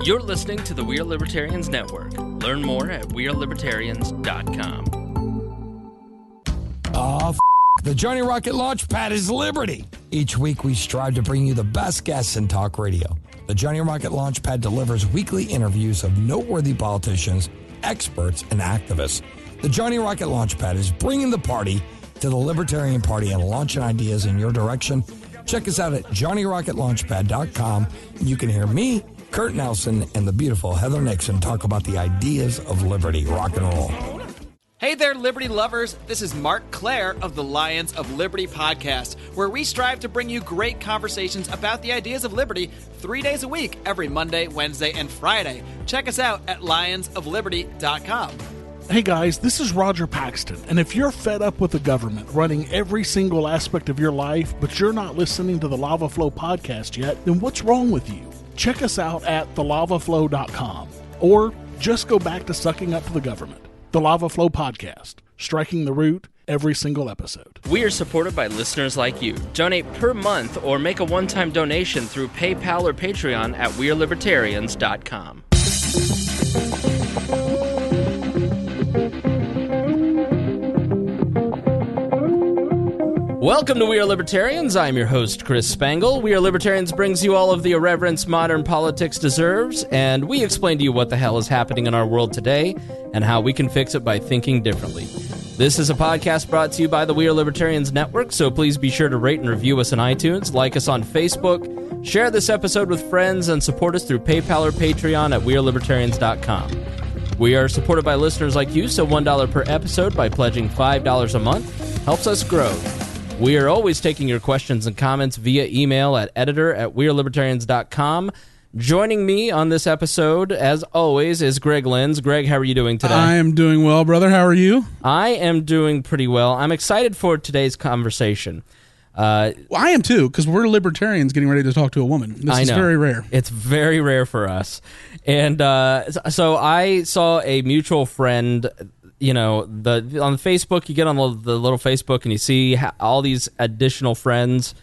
You're listening to the We Are Libertarians Network. Learn more at wearelibertarians.com. The Johnny Rocket Launchpad is Liberty. Each week we strive to bring you the best guests in talk radio. The Johnny Rocket Launchpad delivers weekly interviews of noteworthy politicians, experts, and activists. The Johnny Rocket Launchpad is bringing the party to the Libertarian Party and launching ideas in your direction. Check us out at johnnyrocketlaunchpad.com. You can hear me, Kurt Nelson, and the beautiful Heather Nixon talk about the ideas of liberty. Rock and roll. Hey there, Liberty lovers. This is Mark Claire of the Lions of Liberty podcast, where we strive to bring you great conversations about the ideas of liberty 3 days a week, every Monday, Wednesday, and Friday. Check us out at lionsofliberty.com. Hey guys, this is Roger Paxton, and if you're fed up with the government running every single aspect of your life, but you're not listening to the Lava Flow podcast yet, then what's wrong with you? Check us out at thelavaflow.com, or just go back to sucking up to the government. The Lava Flow Podcast, striking the root every single episode. We are supported by listeners like you. Donate per month or make a one-time donation through PayPal or Patreon at wearelibertarians.com. Welcome to We Are Libertarians. I'm your host, Chris Spangle. We Are Libertarians brings you all of the irreverence modern politics deserves, and we explain to you what the hell is happening in our world today and how we can fix it by thinking differently. This is a podcast brought to you by the We Are Libertarians Network, so please be sure to rate and review us on iTunes, like us on Facebook, share this episode with friends, and support us through PayPal or Patreon at wearelibertarians.com. We are supported by listeners like you, so $1 per episode by pledging $5 a month helps us grow. We are always taking your questions and comments via email at editor@wearelibertarians.com. Joining me on this episode, as always, is Greg Lenz. Greg, how are you doing today? I am doing well, brother. How are you? I am doing pretty well. I'm excited for today's conversation. Well, I am too, because we're libertarians getting ready to talk to a woman. This is very rare. It's very rare for us. And so I saw a mutual friend. You know, on Facebook, you get on the little Facebook and you see all these additional friends.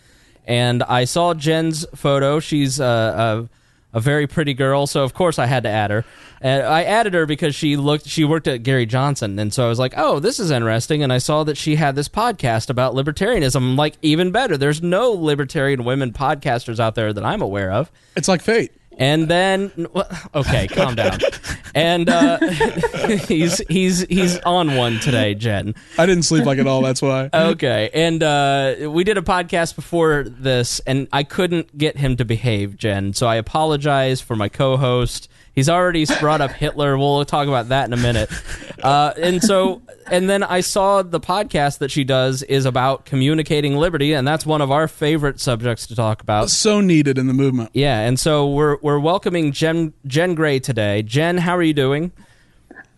And I saw Jenn's photo. She's a very pretty girl, so of course I had to add her. And I added her because she worked at Gary Johnson, and so I was like, oh, this is interesting. And I saw that she had this podcast about libertarianism. I'm like, even better. There's no libertarian women podcasters out there that I'm aware of. It's like fate. And then, okay, calm down. And he's on one today, Jenn. I didn't sleep like it all, that's why. Okay, and we did a podcast before this, and I couldn't get him to behave, Jenn, so I apologize for my co-host. He's already brought up Hitler. We'll talk about that in a minute. And then I saw the podcast that she does is about communicating liberty, and that's one of our favorite subjects to talk about. So needed in the movement. Yeah, and so we're welcoming Jenn Gray today. Jenn, how are you doing?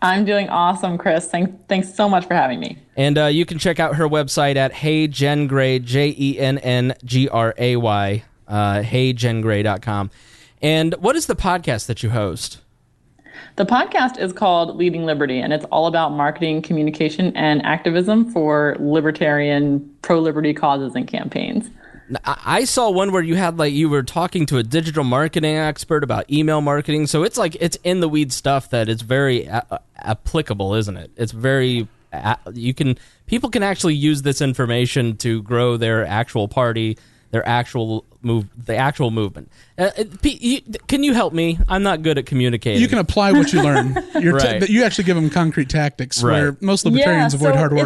I'm doing awesome, Chris. Thanks so much for having me. And you can check out her website at HeyJennGray, JENNGRAY, HeyJennGray.com. And what is the podcast that you host? The podcast is called Leading Liberty, and it's all about marketing, communication, and activism for libertarian, pro-liberty causes and campaigns. I saw one where you were talking to a digital marketing expert about email marketing, so it's in the weed stuff that is very applicable, isn't it? It's very people can actually use this information to grow their actual party, the actual movement. Can you help me? I'm not good at communicating. You can apply what you learn. Right. You actually give them concrete tactics, right, where most libertarians avoid hard work.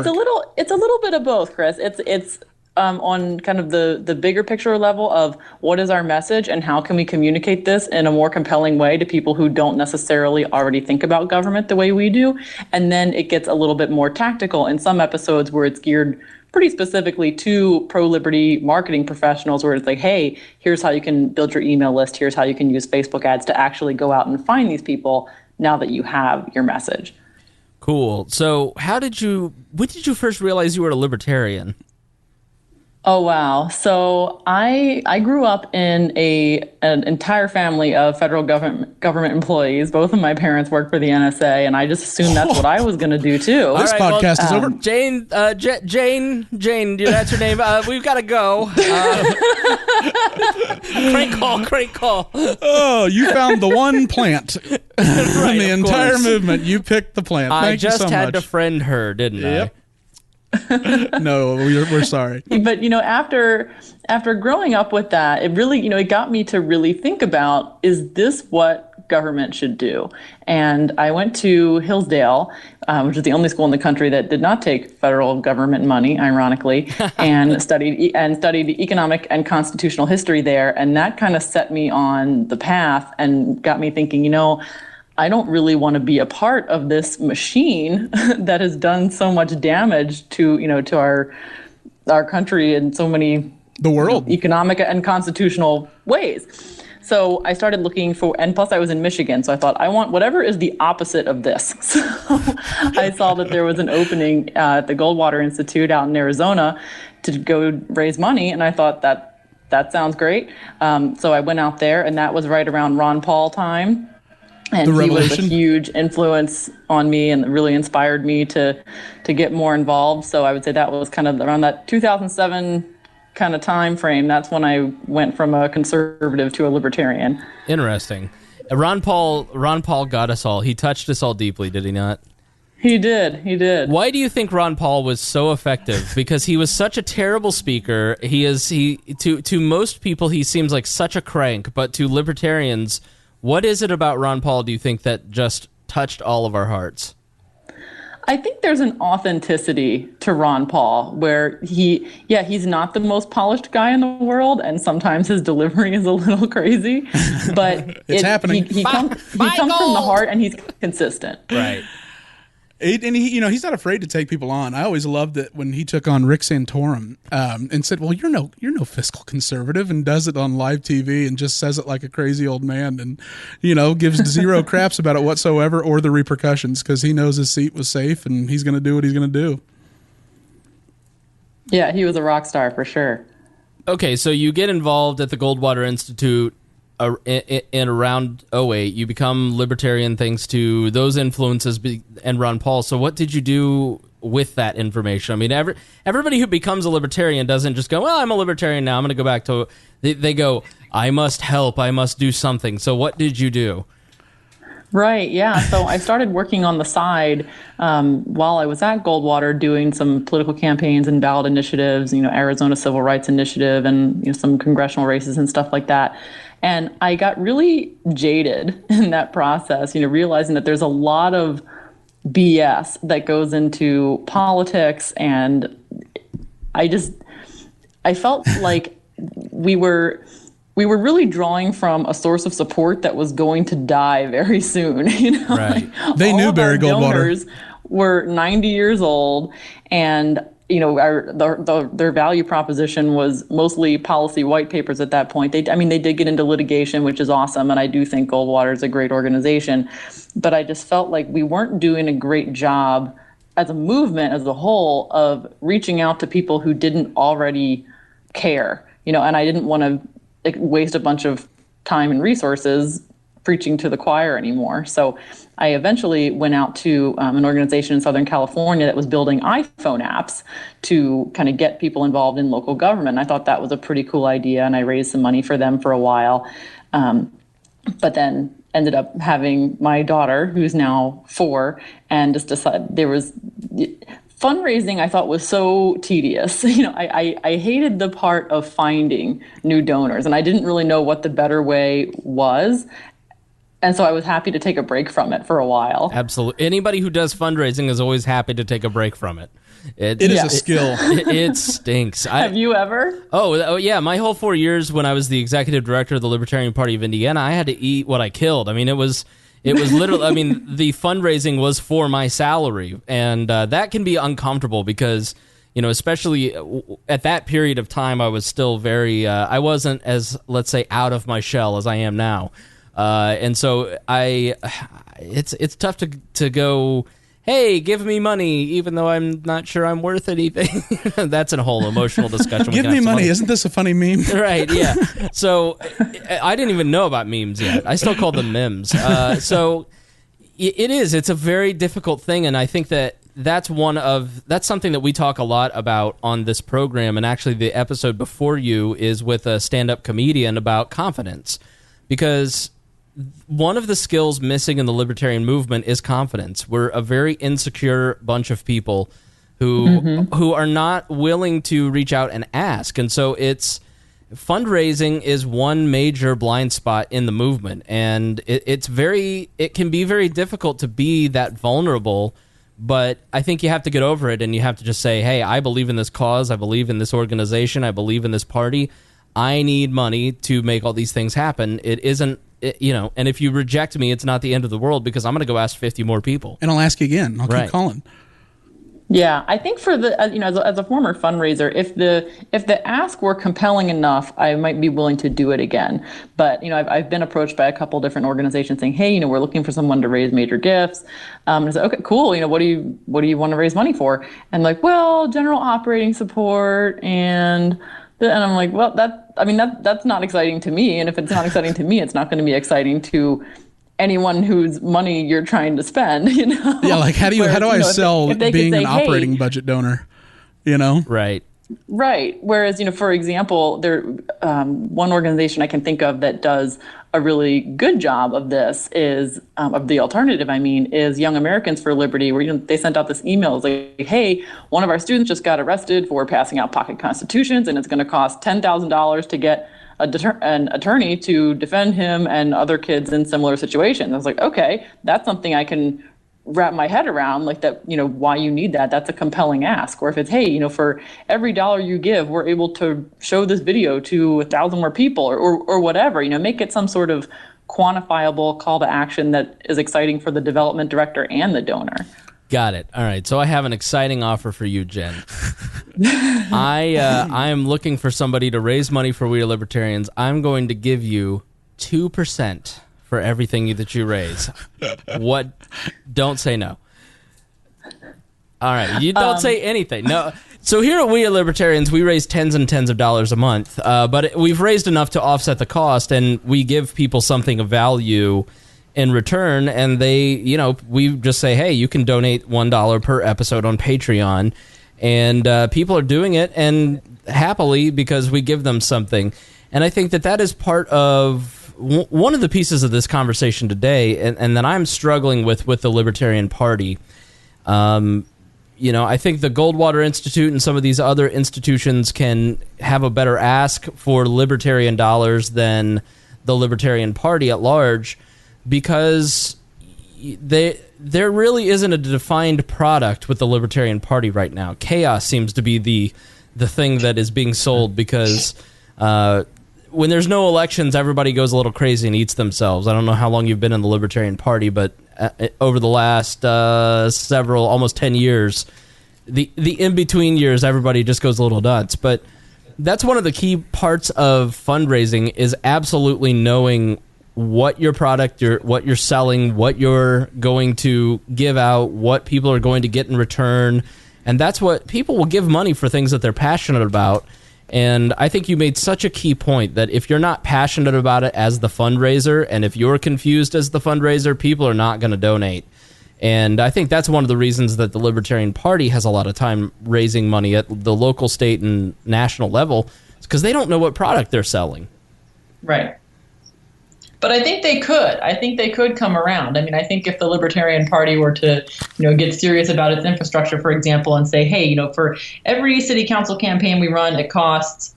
It's a little bit of both, Chris. It's on kind of the bigger picture level of what is our message and how can we communicate this in a more compelling way to people who don't necessarily already think about government the way we do. And then it gets a little bit more tactical in some episodes where it's geared pretty specifically to pro-liberty marketing professionals, where it's like, hey, here's how you can build your email list. Here's how you can use Facebook ads to actually go out and find these people now that you have your message. Cool. So when did you first realize you were a libertarian? Oh, wow. So I grew up in an entire family of federal government employees. Both of my parents worked for the NSA, and I just assumed that's what I was going to to do too. This podcast is over. Jane, that's her name. We've got to go. Crank call. Oh, you found the one plant Right, in the entire movement. You picked the plant. I Thank you so just had to much. friend her, didn't I? No, we're sorry. But after growing up with that, it really it got me to really think about, is this what government should do? And I went to Hillsdale, which is the only school in the country that did not take federal government money, ironically, and studied economic and constitutional history there. And that kind of set me on the path and got me thinking, I don't really want to be a part of this machine that has done so much damage to our country in so many The world. economic and constitutional ways. So I started looking for, and plus I was in Michigan, so I thought, I want whatever is the opposite of this. So I saw that there was an opening at the Goldwater Institute out in Arizona to go raise money, and I thought that sounds great. So I went out there, and that was right around Ron Paul time. And he was a huge influence on me and really inspired me to get more involved. So I would say that was kind of around that 2007 kind of time frame. That's when I went from a conservative to a libertarian. Interesting. Ron Paul got us all. He touched us all deeply, did he not? He did. Why do you think Ron Paul was so effective? Because he was such a terrible speaker. To most people he seems like such a crank, but to libertarians, what is it about Ron Paul, do you think, that just touched all of our hearts? I think there's an authenticity to Ron Paul where he's not the most polished guy in the world, and sometimes his delivery is a little crazy, but it's happening. He comes from the heart, and he's consistent. Right. And he's not afraid to take people on. I always loved it when he took on Rick Santorum and said, "Well, you're no fiscal conservative," and does it on live TV and just says it like a crazy old man, and gives zero craps about it whatsoever or the repercussions, because he knows his seat was safe and he's going to do what he's going to do. Yeah, he was a rock star for sure. Okay, so you get involved at the Goldwater Institute in around 2008. You become libertarian thanks to those influences and Ron Paul. So what did you do with that information? I mean, everybody who becomes a libertarian doesn't just go, well, I'm a libertarian now, I'm going to go back to... They go, I must help, I must do something. So what did you do? Right, yeah. So I started working on the side while I was at Goldwater, doing some political campaigns and ballot initiatives, Arizona Civil Rights Initiative and some congressional races and stuff like that. And I got really jaded in that process, realizing that there's a lot of BS that goes into politics. And I felt like we were really drawing from a source of support that was going to die very soon. Right. They knew Barry Goldwater. Donors were 90 years old, and their value proposition was mostly policy white papers at that point. They did get into litigation, which is awesome, and I do think Goldwater is a great organization. But I just felt like we weren't doing a great job as a movement, as a whole, of reaching out to people who didn't already care. And I didn't want to waste a bunch of time and resources preaching to the choir anymore. So I eventually went out to an organization in Southern California that was building iPhone apps to kind of get people involved in local government. I thought that was a pretty cool idea, and I raised some money for them for a while. But then ended up having my daughter, who's now 4, and just decided fundraising I thought was so tedious. I hated the part of finding new donors, and I didn't really know what the better way was. And so I was happy to take a break from it for a while. Absolutely. Anybody who does fundraising is always happy to take a break from it. It is a skill. It stinks. Have you ever? Oh, yeah. My whole 4 years when I was the executive director of the Libertarian Party of Indiana, I had to eat what I killed. I mean, it was literally, the fundraising was for my salary. And that can be uncomfortable because, especially at that period of time, I was still very, I wasn't as, let's say, out of my shell as I am now. And so it's tough to go hey, give me money, even though I'm not sure I'm worth anything. That's a whole emotional discussion. Give me money. Isn't this a funny meme? Right, yeah. So I didn't even know about memes yet. I still call them memes. So it is. It's a very difficult thing, and I think that's something that we talk a lot about on this program. And actually, the episode before you is with a stand-up comedian about confidence, because one of the skills missing in the libertarian movement is confidence. We're a very insecure bunch of people who are not willing to reach out and ask, and so fundraising is one major blind spot in the movement, and it can be very difficult to be that vulnerable. But I think you have to get over it, and you have to just say, hey, I believe in this cause, I believe in this organization, I believe in this party. I need money to make all these things happen. It isn't, and if you reject me, it's not the end of the world, because I'm going to go ask 50 more people. And I'll ask you again. I'll keep calling. Yeah, I think for the as a former fundraiser, if the ask were compelling enough, I might be willing to do it again. But I've been approached by a couple different organizations saying, hey, we're looking for someone to raise major gifts. And I said, okay, cool. What do you want to raise money for? And like, well, general operating support, and I'm like, well, that's not exciting to me. And if it's not exciting to me, it's not going to be exciting to anyone whose money you're trying to spend, Yeah, like how do I sell being an operating budget donor, Right. Right. Whereas, for example, there one organization I can think of that does a really good job of this is of the alternative. Is Young Americans for Liberty, where they sent out this email like, hey, one of our students just got arrested for passing out pocket constitutions, and it's going to cost $10,000 to get an attorney to defend him and other kids in similar situations. I was like, okay, that's something I can wrap my head around, like that, why you need that. That's a compelling ask. Or if it's, hey, for every dollar you give, we're able to show this video to 1,000 more people, or whatever, make it some sort of quantifiable call to action that is exciting for the development director and the donor. Got it. All right. So I have an exciting offer for you, Jen. I am looking for somebody to raise money for We Are Libertarians. I'm going to give you 2% for everything that you raise. What? Don't say no. All right. You don't say anything. No. So here at We Are Libertarians, we raise tens and tens of dollars a month, but we've raised enough to offset the cost, and we give people something of value in return, and we just say, hey, you can donate $1 per episode on Patreon, and people are doing it, and happily, because we give them something. And I think that is part of one of the pieces of this conversation today, and that I'm struggling with the Libertarian Party. I think the Goldwater Institute and some of these other institutions can have a better ask for libertarian dollars than the Libertarian Party at large, because there really isn't a defined product with the Libertarian Party right now. Chaos seems to be the thing that is being sold, because when there's no elections, everybody goes a little crazy and eats themselves. I don't know how long you've been in the Libertarian Party, but over the last almost 10 years, the in-between years, everybody just goes a little nuts. But that's one of the key parts of fundraising, is absolutely knowing what your product, what you're selling, what you're going to give out, what people are going to get in return. And that's what people will give money for, things that they're passionate about. And I think you made such a key point that if you're not passionate about it as the fundraiser, and if you're confused as the fundraiser, people are not going to donate. And I think that's one of the reasons that the Libertarian Party has a lot of time raising money at the local, state, and national level, because they don't know what product they're selling. Right. But I think they could. I think they could come around. I think if the Libertarian Party were to, get serious about its infrastructure, for example, and say, hey, for every city council campaign we run, it costs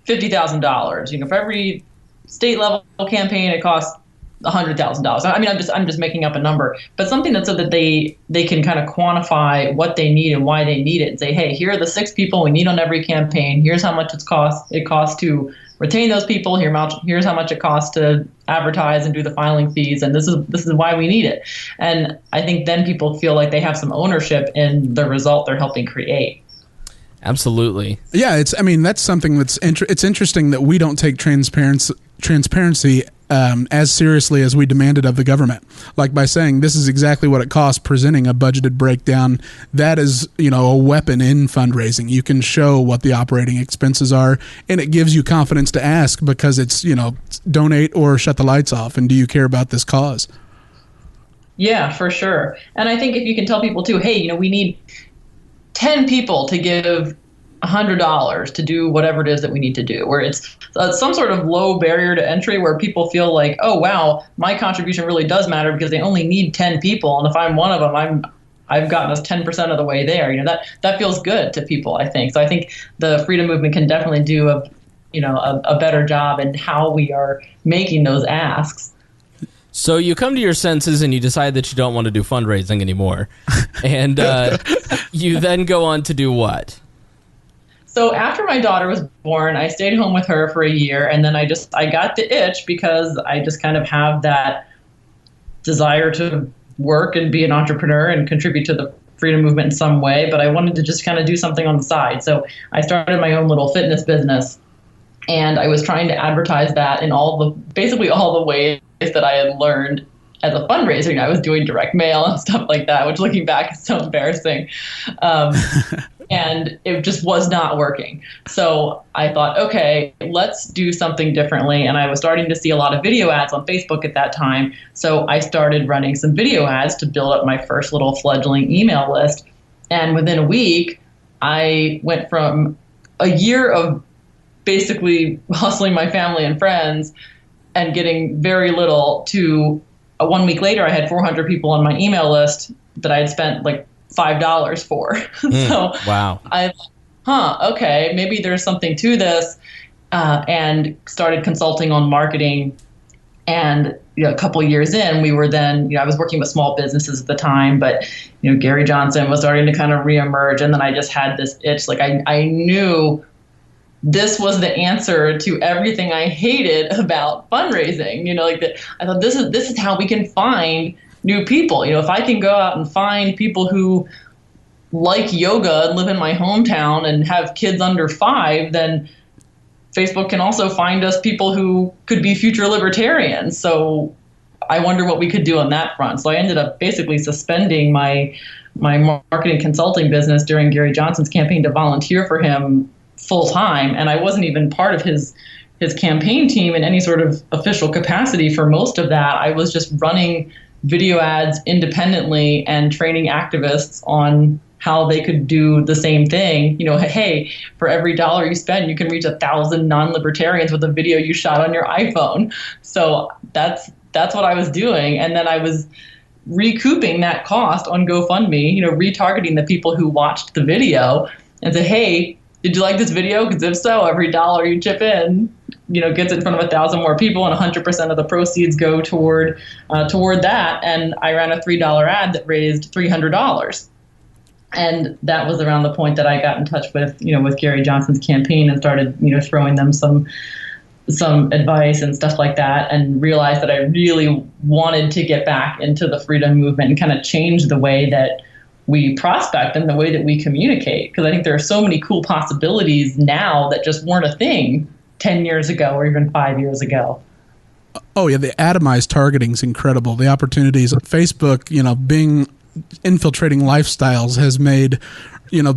$50,000. For every state level campaign, it costs $100,000. I'm just making up a number, but something that so that they can kind of quantify what they need and why they need it, and say, hey, here are the 6 people we need on every campaign. Here's how much it costs to retain those people. Here's how much it costs to advertise and do the filing fees, and this is why we need it. And I think then people feel like they have some ownership in the result they're helping create. Absolutely. Yeah, that's something that's it's interesting that we don't take transparency as seriously as we demanded of the government. Like by saying this is exactly what it costs, presenting a budgeted breakdown, that is, a weapon in fundraising. You can show what the operating expenses are, and it gives you confidence to ask because it's, donate or shut the lights off. And do you care about this cause? Yeah, for sure. And I think if you can tell people too, hey, we need 10 people to give $100 to do whatever it is that we need to do, where it's some sort of low barrier to entry where people feel like, oh, wow, my contribution really does matter because they only need 10 people. And if I'm one of them, I've gotten us 10% of the way there. That feels good to people, I think. So I think the freedom movement can definitely do a better job in how we are making those asks. So you come to your senses and you decide that you don't want to do fundraising anymore. And you then go on to do what? So after my daughter was born, I stayed home with her for a year, and then I got the itch because I just kind of have that desire to work and be an entrepreneur and contribute to the freedom movement in some way, but I wanted to just kind of do something on the side. So I started my own little fitness business, and I was trying to advertise that in basically all the ways that I had learned as a fundraiser. I was doing direct mail and stuff like that, which looking back is so embarrassing. And it just was not working. So I thought, okay, let's do something differently. And I was starting to see a lot of video ads on Facebook at that time. So I started running some video ads to build up my first little fledgling email list. And within a week, I went from a year of basically hustling my family and friends and getting very little to 1 week later, I had 400 people on my email list that I had spent like $5 for. So wow. I thought, okay, maybe there's something to this, and started consulting on marketing. And a couple of years in, we were then, I was working with small businesses at the time, but Gary Johnson was starting to kind of reemerge, and then I just had this itch. Like I knew this was the answer to everything I hated about fundraising. I thought this is how we can find new people. If I can go out and find people who like yoga and live in my hometown and have kids under 5, then Facebook can also find us people who could be future libertarians. So I wonder what we could do on that front. So I ended up basically suspending my marketing consulting business during Gary Johnson's campaign to volunteer for him full time. And I wasn't even part of his campaign team in any sort of official capacity for most of that. I was just running video ads independently and training activists on how they could do the same thing. Hey, for every $1 you spend, you can reach 1,000 non-libertarians with a video you shot on your iPhone. So that's what I was doing. And then I was recouping that cost on GoFundMe, retargeting the people who watched the video and say, hey, did you like this video? Because if so, every $1 you chip in, gets in front of 1,000 more people, and 100% of the proceeds go toward that. And I ran a $3 ad that raised $300. And that was around the point that I got in touch with Gary Johnson's campaign and started, throwing them some advice and stuff like that, and realized that I really wanted to get back into the freedom movement and kind of change the way that we prospect and the way that we communicate. Because I think there are so many cool possibilities now that just weren't a thing 10 years ago or even 5 years ago. Oh, yeah, the atomized targeting is incredible. The opportunities on Facebook, being infiltrating lifestyles has made,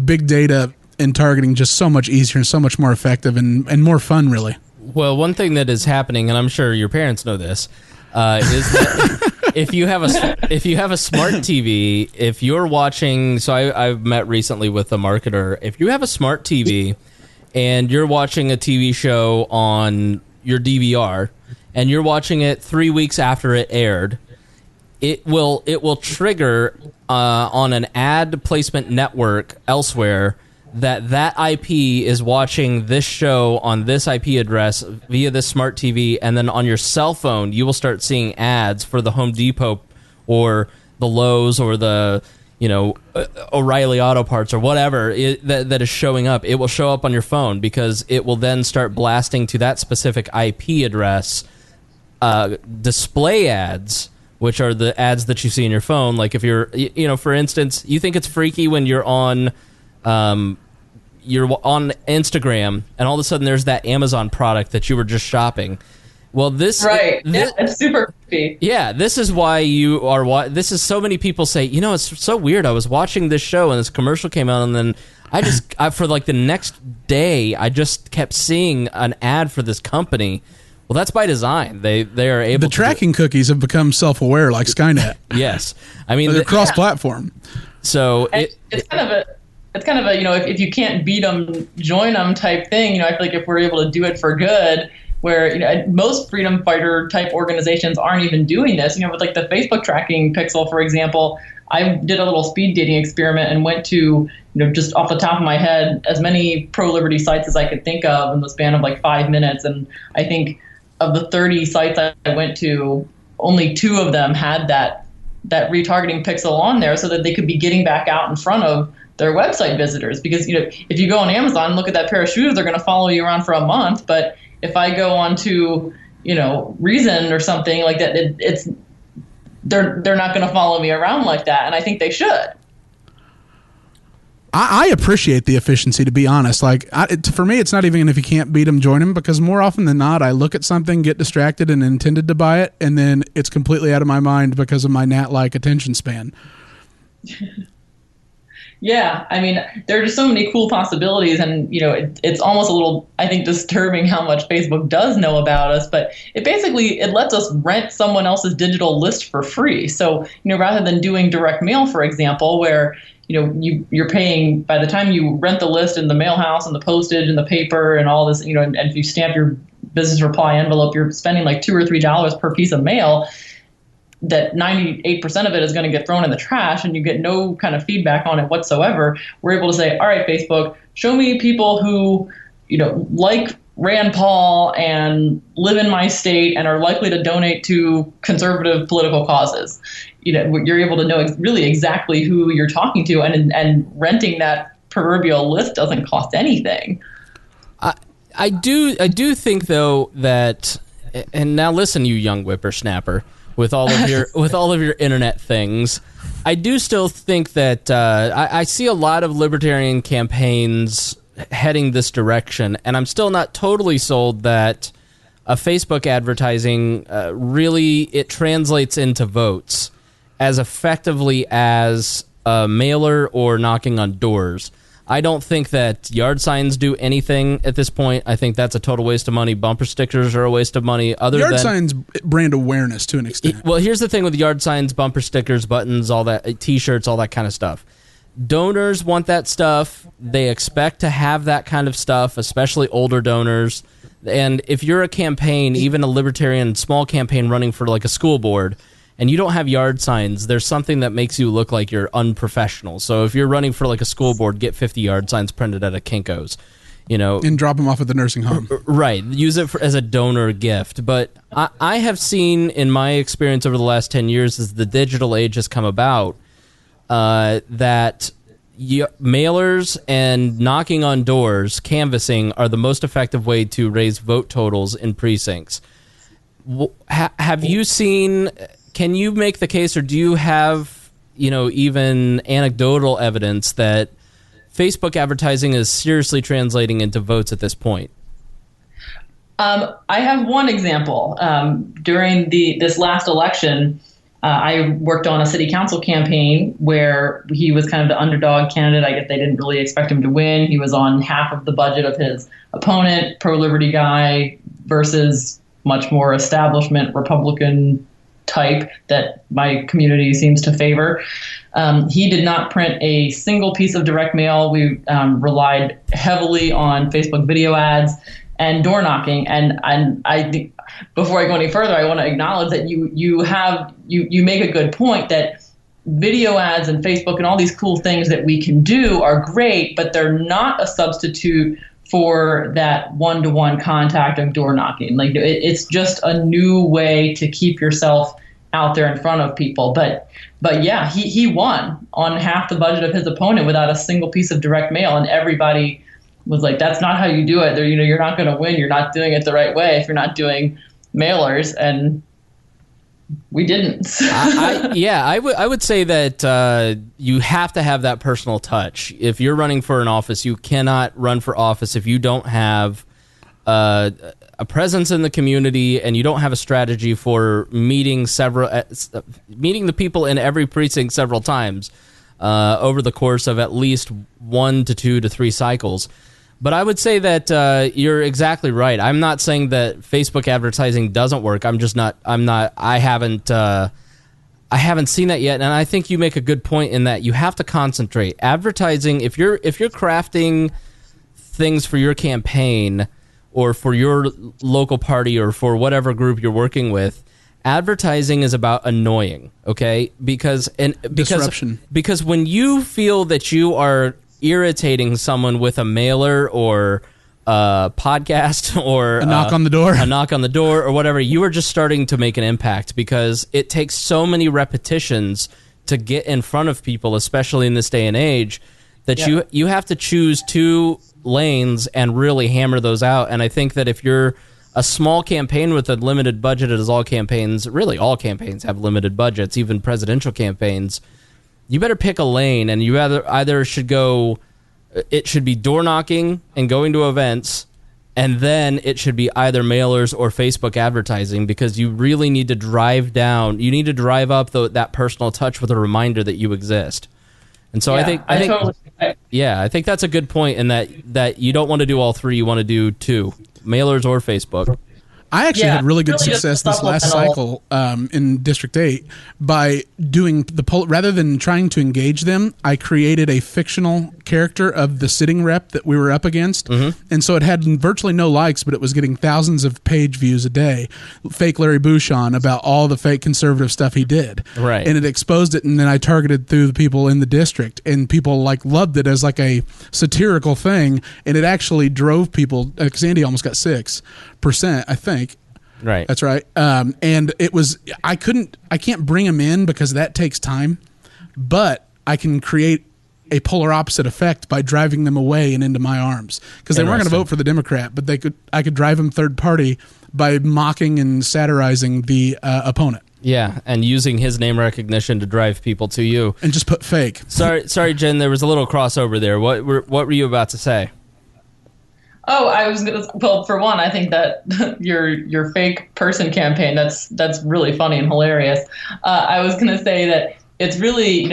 big data and targeting just so much easier and so much more effective and more fun, really. Well, one thing that is happening, and I'm sure your parents know this, is that if you have a smart TV, if you're watching, so I've met recently with a marketer, if you have a smart TV and you're watching a TV show on your DVR and you're watching it 3 weeks after it aired, it will trigger on an ad placement network elsewhere that IP is watching this show on this IP address via this smart TV, and then on your cell phone you will start seeing ads for the Home Depot or the Lowe's or the O'Reilly Auto Parts or whatever that is showing up. It will show up on your phone because it will then start blasting to that specific IP address display ads, which are the ads that you see in your phone. Like if you're, for instance, you think it's freaky when you're on Instagram and all of a sudden there's that Amazon product that you were just shopping, Well, this Right. It's super creepy. Yeah, this is why this is so many people say, it's so weird. I was watching this show and this commercial came out, and then for like the next day, I just kept seeing an ad for this company. Well, that's by design. They are able. The tracking cookies have become self-aware, like Skynet. Yes, I mean they're cross-platform. So it's kind of a if you can't beat them, join them type thing. I feel like if we're able to do it for good, where most freedom fighter type organizations aren't even doing this. With like the Facebook tracking pixel, for example, I did a little speed dating experiment and went to just off the top of my head as many pro-liberty sites as I could think of in the span of like 5 minutes, and I think of the 30 sites I went to, only 2 of them had that retargeting pixel on there so that they could be getting back out in front of their website visitors. Because if you go on Amazon and look at that pair of shoes, they're going to follow you around for a month. But if I go on to Reason or something like that, they're not going to follow me around like that, and I think they should. I appreciate the efficiency, to be honest. Like, for me, it's not even if you can't beat them, join them, because more often than not, I look at something, get distracted, and intended to buy it, and then it's completely out of my mind because of my gnat-like attention span. Yeah, I mean, there are just so many cool possibilities, and it's almost a little, I think, disturbing how much Facebook does know about us. But it lets us rent someone else's digital list for free. So rather than doing direct mail, for example, where you're paying by the time you rent the list and the mail house and the postage and the paper and all this, and if you stamp your business reply envelope, you're spending like $2 or $3 per piece of mail. That 98% of it is going to get thrown in the trash, and you get no kind of feedback on it whatsoever. We're able to say, all right, Facebook, show me people who, like Rand Paul and live in my state and are likely to donate to conservative political causes. You're able to know really exactly who you're talking to, and renting that proverbial list doesn't cost anything. I do think though that, and now listen, you young whippersnapper, with all of your internet things, I do still think that I see a lot of libertarian campaigns heading this direction, and I'm still not totally sold that a Facebook advertising really it translates into votes as effectively as a mailer or knocking on doors. I don't think that yard signs do anything at this point. I think that's a total waste of money. Bumper stickers are a waste of money. Yard signs brand awareness to an extent. Well, here's the thing with yard signs, bumper stickers, buttons, all that, T-shirts, all that kind of stuff. Donors want that stuff. They expect to have that kind of stuff, especially older donors. And if you're a campaign, even a libertarian small campaign running for like a school board, and you don't have yard signs, there's something that makes you look like you're unprofessional. So if you're running for like a school board, get 50 yard signs printed at a Kinko's, and drop them off at the nursing home. Right. Use it as a donor gift. But I have seen in my experience over the last 10 years as the digital age has come about, that mailers and knocking on doors, canvassing, are the most effective way to raise vote totals in precincts. Have you seen... Can you make the case, or do you have, even anecdotal evidence that Facebook advertising is seriously translating into votes at this point? I have one example. During this last election, I worked on a city council campaign where he was kind of the underdog candidate. I guess they didn't really expect him to win. He was on half of the budget of his opponent, pro-liberty guy, versus much more establishment Republican type that my community seems to favor. He did not print a single piece of direct mail. We relied heavily on Facebook video ads and door knocking. And I think before I go any further, I want to acknowledge that you make a good point that video ads and Facebook and all these cool things that we can do are great, but they're not a substitute for that one-to-one contact of door knocking. Like it's just a new way to keep yourself out there in front of people. But yeah, he won on half the budget of his opponent without a single piece of direct mail, and everybody was like, "That's not how you do it. You're not going to win. You're not doing it the right way if you're not doing mailers." And we didn't. I would say that you have to have that personal touch. If you're running for an office, you cannot run for office if you don't have a presence in the community and you don't have a strategy for meeting the people in every precinct several times over the course of at least 1 to 2 to 3 cycles. But I would say that you're exactly right. I'm not saying that Facebook advertising doesn't work. I haven't seen that yet, and I think you make a good point in that you have to concentrate. Advertising, if you're crafting things for your campaign or for your local party or for whatever group you're working with, advertising is about annoying, okay? Because Disruption. Because when you feel that you are irritating someone with a mailer or a podcast or a knock on the door or whatever, you are just starting to make an impact, because it takes so many repetitions to get in front of people, especially in this day and age, that you have to choose 2 lanes and really hammer those out. And I think that if you're a small campaign with a limited budget, as all campaigns have limited budgets, even presidential campaigns, you better pick a lane, and you either should go, it should be door knocking and going to events, and then it should be either mailers or Facebook advertising, because you really need to drive up that personal touch with a reminder that you exist. And so I think that's a good point, in that you don't want to do all 3, you want to do 2, mailers or Facebook. I actually had really good success this last cycle in District 8 by doing the poll. Rather than trying to engage them, I created a fictional character of the sitting rep that we were up against. Mm-hmm. And so it had virtually no likes, but it was getting thousands of page views a day. Fake Larry Bouchon, about all the fake conservative stuff he did. Right. And it exposed it, and then I targeted through the people in the district, and people loved it as a satirical thing, and it actually drove people, because Andy almost got 6%, I think. Right. That's right. And it was, I can't bring them in because that takes time, but I can create a polar opposite effect by driving them away and into my arms, because they weren't going to vote for the Democrat, but I could drive them third party by mocking and satirizing the opponent. Yeah, and using his name recognition to drive people to you. And just put fake. Sorry, Jen, there was a little crossover there. What were you about to say? Oh, I was gonna. Well, for one, I think that your fake person campaign that's really funny and hilarious. I was gonna say that it's really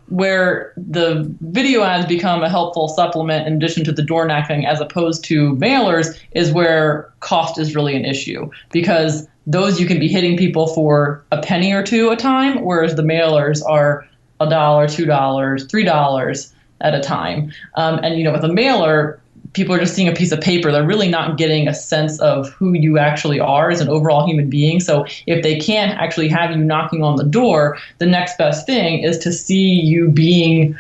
where the video ads become a helpful supplement in addition to the door knocking, as opposed to mailers, is where cost is really an issue, because those you can be hitting people for a penny or 2 a time, whereas the mailers are $1, $2, $3 at a time. And with a mailer, people are just seeing a piece of paper. They're really not getting a sense of who you actually are as an overall human being. So if they can't actually have you knocking on the door, the next best thing is to see you being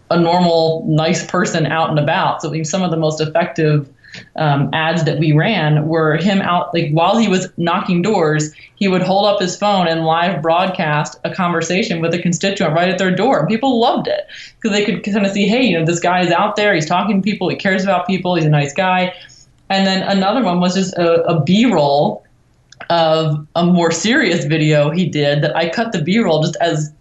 a normal, nice person out and about. So some of the most effective ads that we ran were him out, while he was knocking doors, he would hold up his phone and live broadcast a conversation with a constituent right at their door. And people loved it, because they could kind of see, hey, this guy is out there, he's talking to people, he cares about people, he's a nice guy. And then another one was just a B-roll of a more serious video he did, that I cut the B-roll just as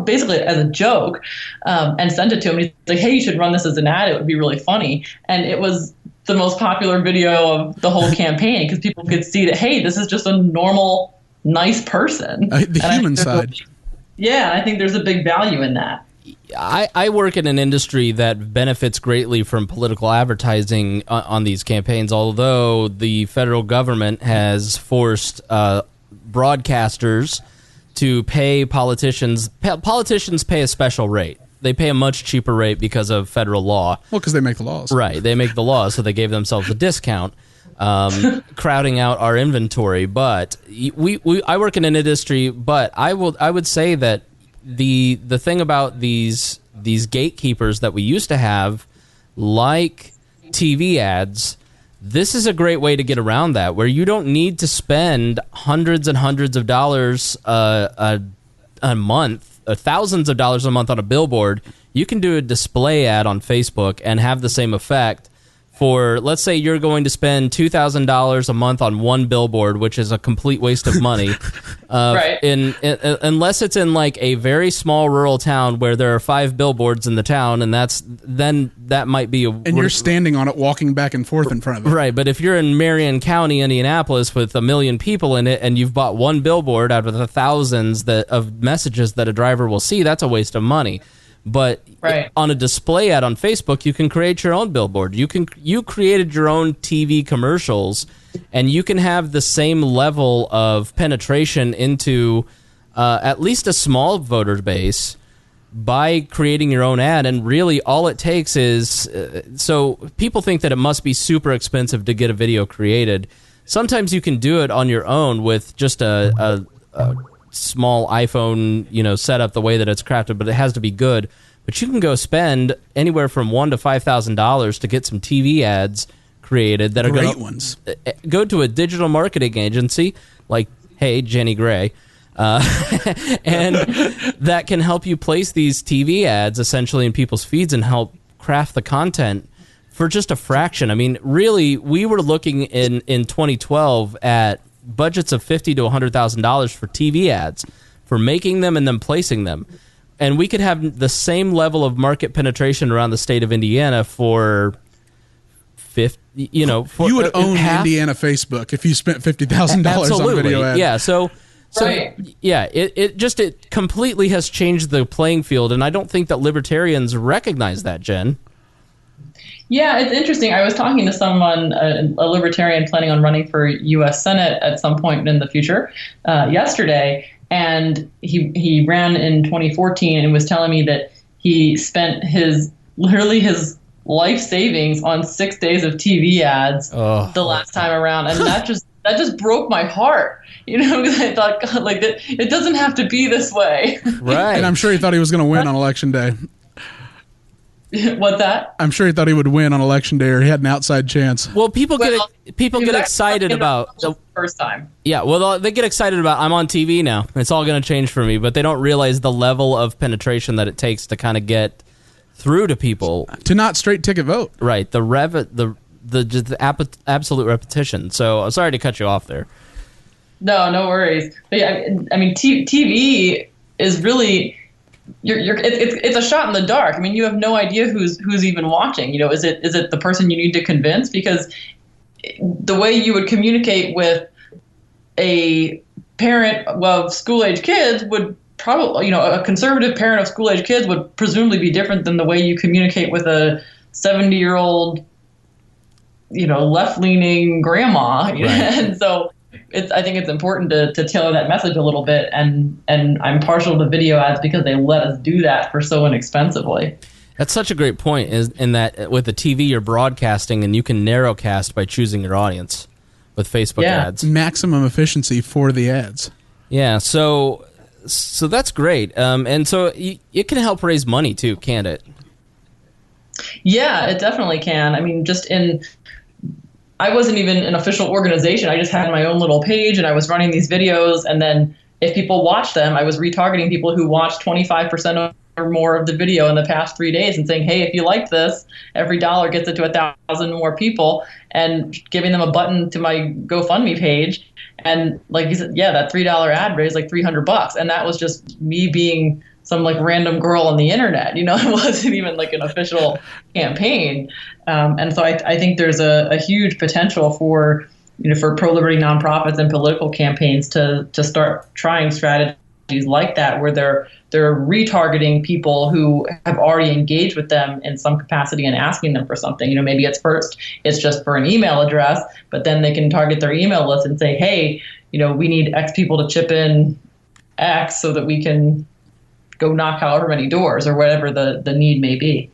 basically as a joke, and sent it to him. He's like, hey, you should run this as an ad, it would be really funny. And it was the most popular video of the whole campaign, because people could see that, hey, this is just a normal, nice person. The human side. I think there's a big value in that. I work in an industry that benefits greatly from political advertising on these campaigns, although the federal government has forced broadcasters to pay politicians. Politicians pay a special rate. They pay a much cheaper rate because of federal law. Well, because they make the laws. Right, they make the laws, so they gave themselves a discount, crowding out our inventory. But I work in an industry, but I would say that the thing about these gatekeepers that we used to have, like TV ads, this is a great way to get around that, where you don't need to spend hundreds and hundreds of dollars a month, thousands of dollars a month on a billboard. You can do a display ad on Facebook and have the same effect for, let's say you're going to spend $2,000 a month on one billboard, which is a complete waste of money. Right. Unless it's in like a very small rural town where there are 5 billboards in the town, and then that might be and you're standing on it, walking back and forth in front of it. Right, but if you're in Marion County, Indianapolis, with 1 million people in it, and you've bought one billboard out of the thousands of messages that a driver will see, that's a waste of money. But on a display ad on Facebook, you can create your own billboard. You created your own TV commercials, and you can have the same level of penetration into at least a small voter base by creating your own ad. And really, all it takes is so people think that it must be super expensive to get a video created. Sometimes you can do it on your own with just a small iPhone, setup the way that it's crafted, but it has to be good. But you can go spend anywhere from $1,000 to $5,000 to get some TV ads created that are great ones. Go to a digital marketing agency like, hey, Jenny Gray, and that can help you place these TV ads essentially in people's feeds and help craft the content for just a fraction. I mean, really, we were looking in 2012 at budgets of $50,000 to $100,000 for TV ads, for making them and then placing them. And we could have the same level of market penetration around the state of Indiana for you would own Indiana Facebook if you spent $50,000 on video ads. Yeah, so yeah, it completely has changed the playing field, and I don't think that libertarians recognize that, Jen. Yeah, it's interesting. I was talking to someone, a libertarian planning on running for U.S. Senate at some point in the future yesterday, and he ran in 2014 and was telling me that he spent literally his life savings on 6 days of TV ads the last time around, and that just broke my heart, because I thought, God, like, it doesn't have to be this way. Right. And I'm sure he thought he was going to win on Election Day. What's that? I'm sure he thought he would win on Election Day, or he had an outside chance. Well, people get excited about the first time. Yeah, well, they get excited about, I'm on TV now. It's all going to change for me, but they don't realize the level of penetration that it takes to kind of get through to people. To not straight ticket vote. Right. The absolute repetition. So sorry to cut you off there. No worries. But yeah, I mean, TV is really, it's a shot in the dark. I mean, you have no idea who's even watching. Is it the person you need to convince? Because the way you would communicate with a parent of school-age kids would probably, a conservative parent of school-age kids would presumably be different than the way you communicate with a 70-year-old, left-leaning grandma. Right. And so I think it's important to tailor that message a little bit, and I'm partial to video ads because they let us do that for so inexpensively. That's such a great point, is in that with the TV you're broadcasting, and you can narrowcast by choosing your audience with Facebook ads. Maximum efficiency for the ads. Yeah, so that's great. And so it can help raise money too, can't it? Yeah, it definitely can. I mean, I wasn't even an official organization. I just had my own little page, and I was running these videos. And then if people watched them, I was retargeting people who watched 25% or more of the video in the past 3 days and saying, hey, if you liked this, every dollar gets it to 1,000 more people, and giving them a button to my GoFundMe page. And like you said, yeah, that $3 ad raised like $300. And that was just me being some like random girl on the internet. It wasn't even like an official campaign. And so I think there's a huge potential for pro-liberty nonprofits and political campaigns to start trying strategies like that, where they're retargeting people who have already engaged with them in some capacity and asking them for something. Maybe it's just for an email address, but then they can target their email list and say, hey, we need X people to chip in X so that we can go knock however many doors or whatever the need may be.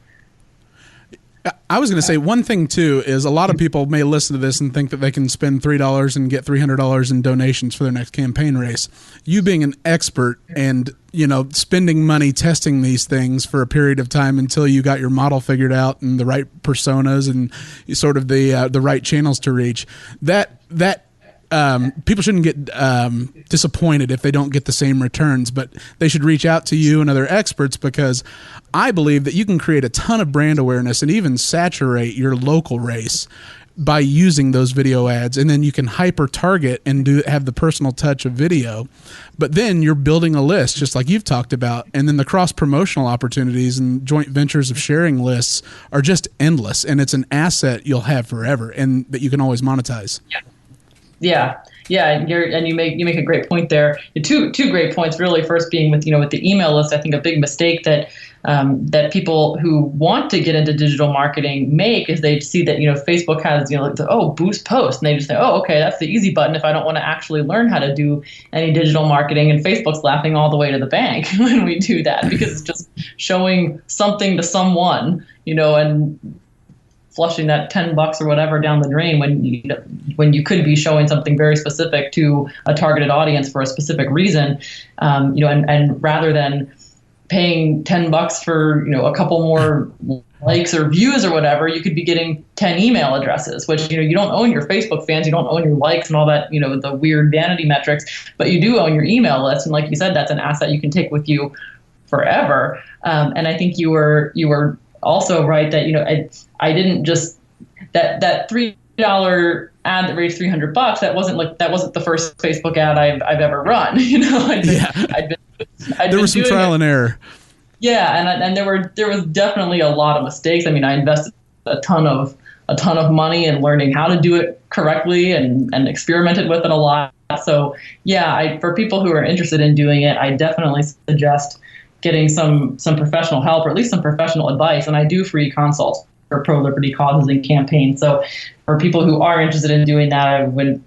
I was going to say one thing, too, is a lot of people may listen to this and think that they can spend $3 and get $300 in donations for their next campaign race. You being an expert and, spending money testing these things for a period of time until you got your model figured out and the right personas and sort of the right channels to reach, that people shouldn't get disappointed if they don't get the same returns, but they should reach out to you and other experts, because I believe that you can create a ton of brand awareness and even saturate your local race by using those video ads. And then you can hyper target and have the personal touch of video, but then you're building a list just like you've talked about. And then the cross promotional opportunities and joint ventures of sharing lists are just endless. And it's an asset you'll have forever and that you can always monetize. Yeah. And you make a great point there. Two great points, really. First being with the email list. I think a big mistake that people who want to get into digital marketing make is they see that Facebook has boost post, and they just say, oh, okay, that's the easy button if I don't want to actually learn how to do any digital marketing. And Facebook's laughing all the way to the bank when we do that, because it's just showing something to someone, and flushing that $10 or whatever down the drain when you could be showing something very specific to a targeted audience for a specific reason, and rather than paying $10 for a couple more likes or views or whatever, you could be getting 10 email addresses, which you don't own your Facebook fans, you don't own your likes and all that, the weird vanity metrics, but you do own your email list, and like you said, that's an asset you can take with you forever. And I think you were also right that I didn't just that $3 ad that raised $300. That wasn't the first Facebook ad I've ever run. There was some trial and error. Yeah, and there was definitely a lot of mistakes. I mean, I invested a ton of money in learning how to do it correctly and experimented with it a lot. So yeah, for people who are interested in doing it, I definitely suggest getting some professional help, or at least some professional advice. And I do free consults for pro-liberty causes and campaigns. So for people who are interested in doing that,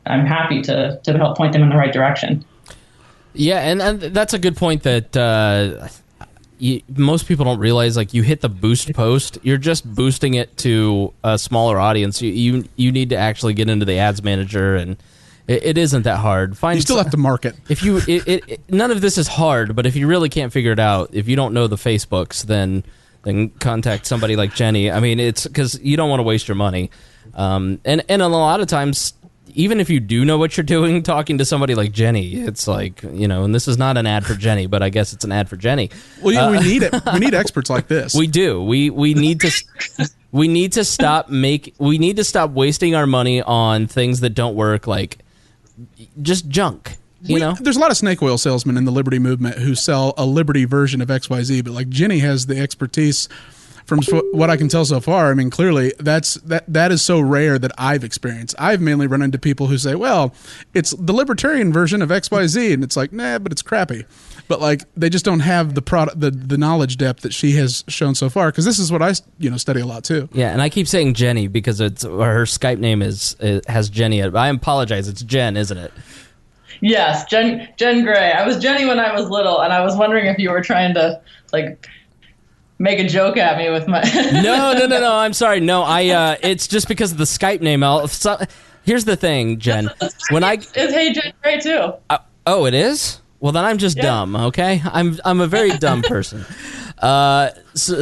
I'm happy to help point them in the right direction. Yeah, and that's a good point that most people don't realize. Like, you hit the boost post, you're just boosting it to a smaller audience. You need to actually get into the ads manager, and it isn't that hard. You still have to market. If you, none of this is hard, but if you really can't figure it out, if you don't know the Facebooks, then contact somebody like Jenny. I mean, it's because you don't want to waste your money. And a lot of times, even if you do know what you're doing, talking to somebody like Jenny, it's like, and this is not an ad for Jenny, but I guess it's an ad for Jenny. Well, yeah, we need it. We need experts like this. We do. We need to. We need to stop wasting our money on things that don't work, like just junk. There's a lot of snake oil salesmen in the Liberty movement who sell a Liberty version of XYZ, but like Jenny has the expertise. From what I can tell so far, I mean, clearly that is so rare that I've experienced. I've mainly run into people who say, well, it's the libertarian version of XYZ, and it's like, nah, but it's crappy. But like, they just don't have the product, the knowledge depth that she has shown so far, because this is what I study a lot too. Yeah, and I keep saying Jenny because her Skype name has Jenny. I apologize, it's Jen, isn't it? Yes, Jen Gray. I was Jenny when I was little, and I was wondering if you were trying to make a joke at me with my... No, I'm sorry. No, it's just because of the Skype name. Here's the thing, Jen. It's Hey Jen Gray too. Oh, it is? Well, then I'm just dumb, okay? I'm a very dumb person. So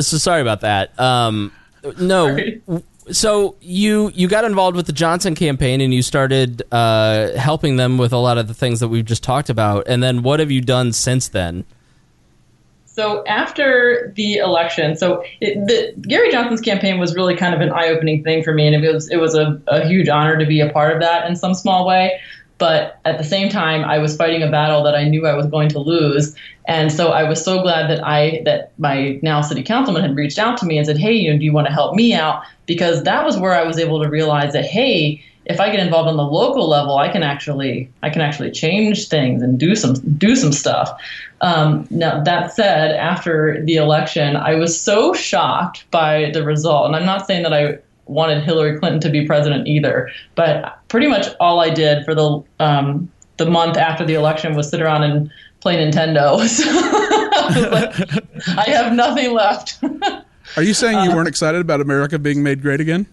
sorry about that. No. Sorry. So you got involved with the Johnson campaign, and you started helping them with a lot of the things that we've just talked about. And then what have you done since then? So after the election, Gary Johnson's campaign was really kind of an eye-opening thing for me, and it was a huge honor to be a part of that in some small way. But at the same time, I was fighting a battle that I knew I was going to lose, and so I was so glad that my now city councilman had reached out to me and said, "Hey, do you want to help me out?" Because that was where I was able to realize that, hey, if I get involved on the local level, I can actually change things and do some stuff. Now, that said, after the election, I was so shocked by the result. And I'm not saying that I wanted Hillary Clinton to be president either, but pretty much all I did for the month after the election was sit around and play Nintendo. So I was like, I have nothing left. Are you saying you weren't excited about America being made great again?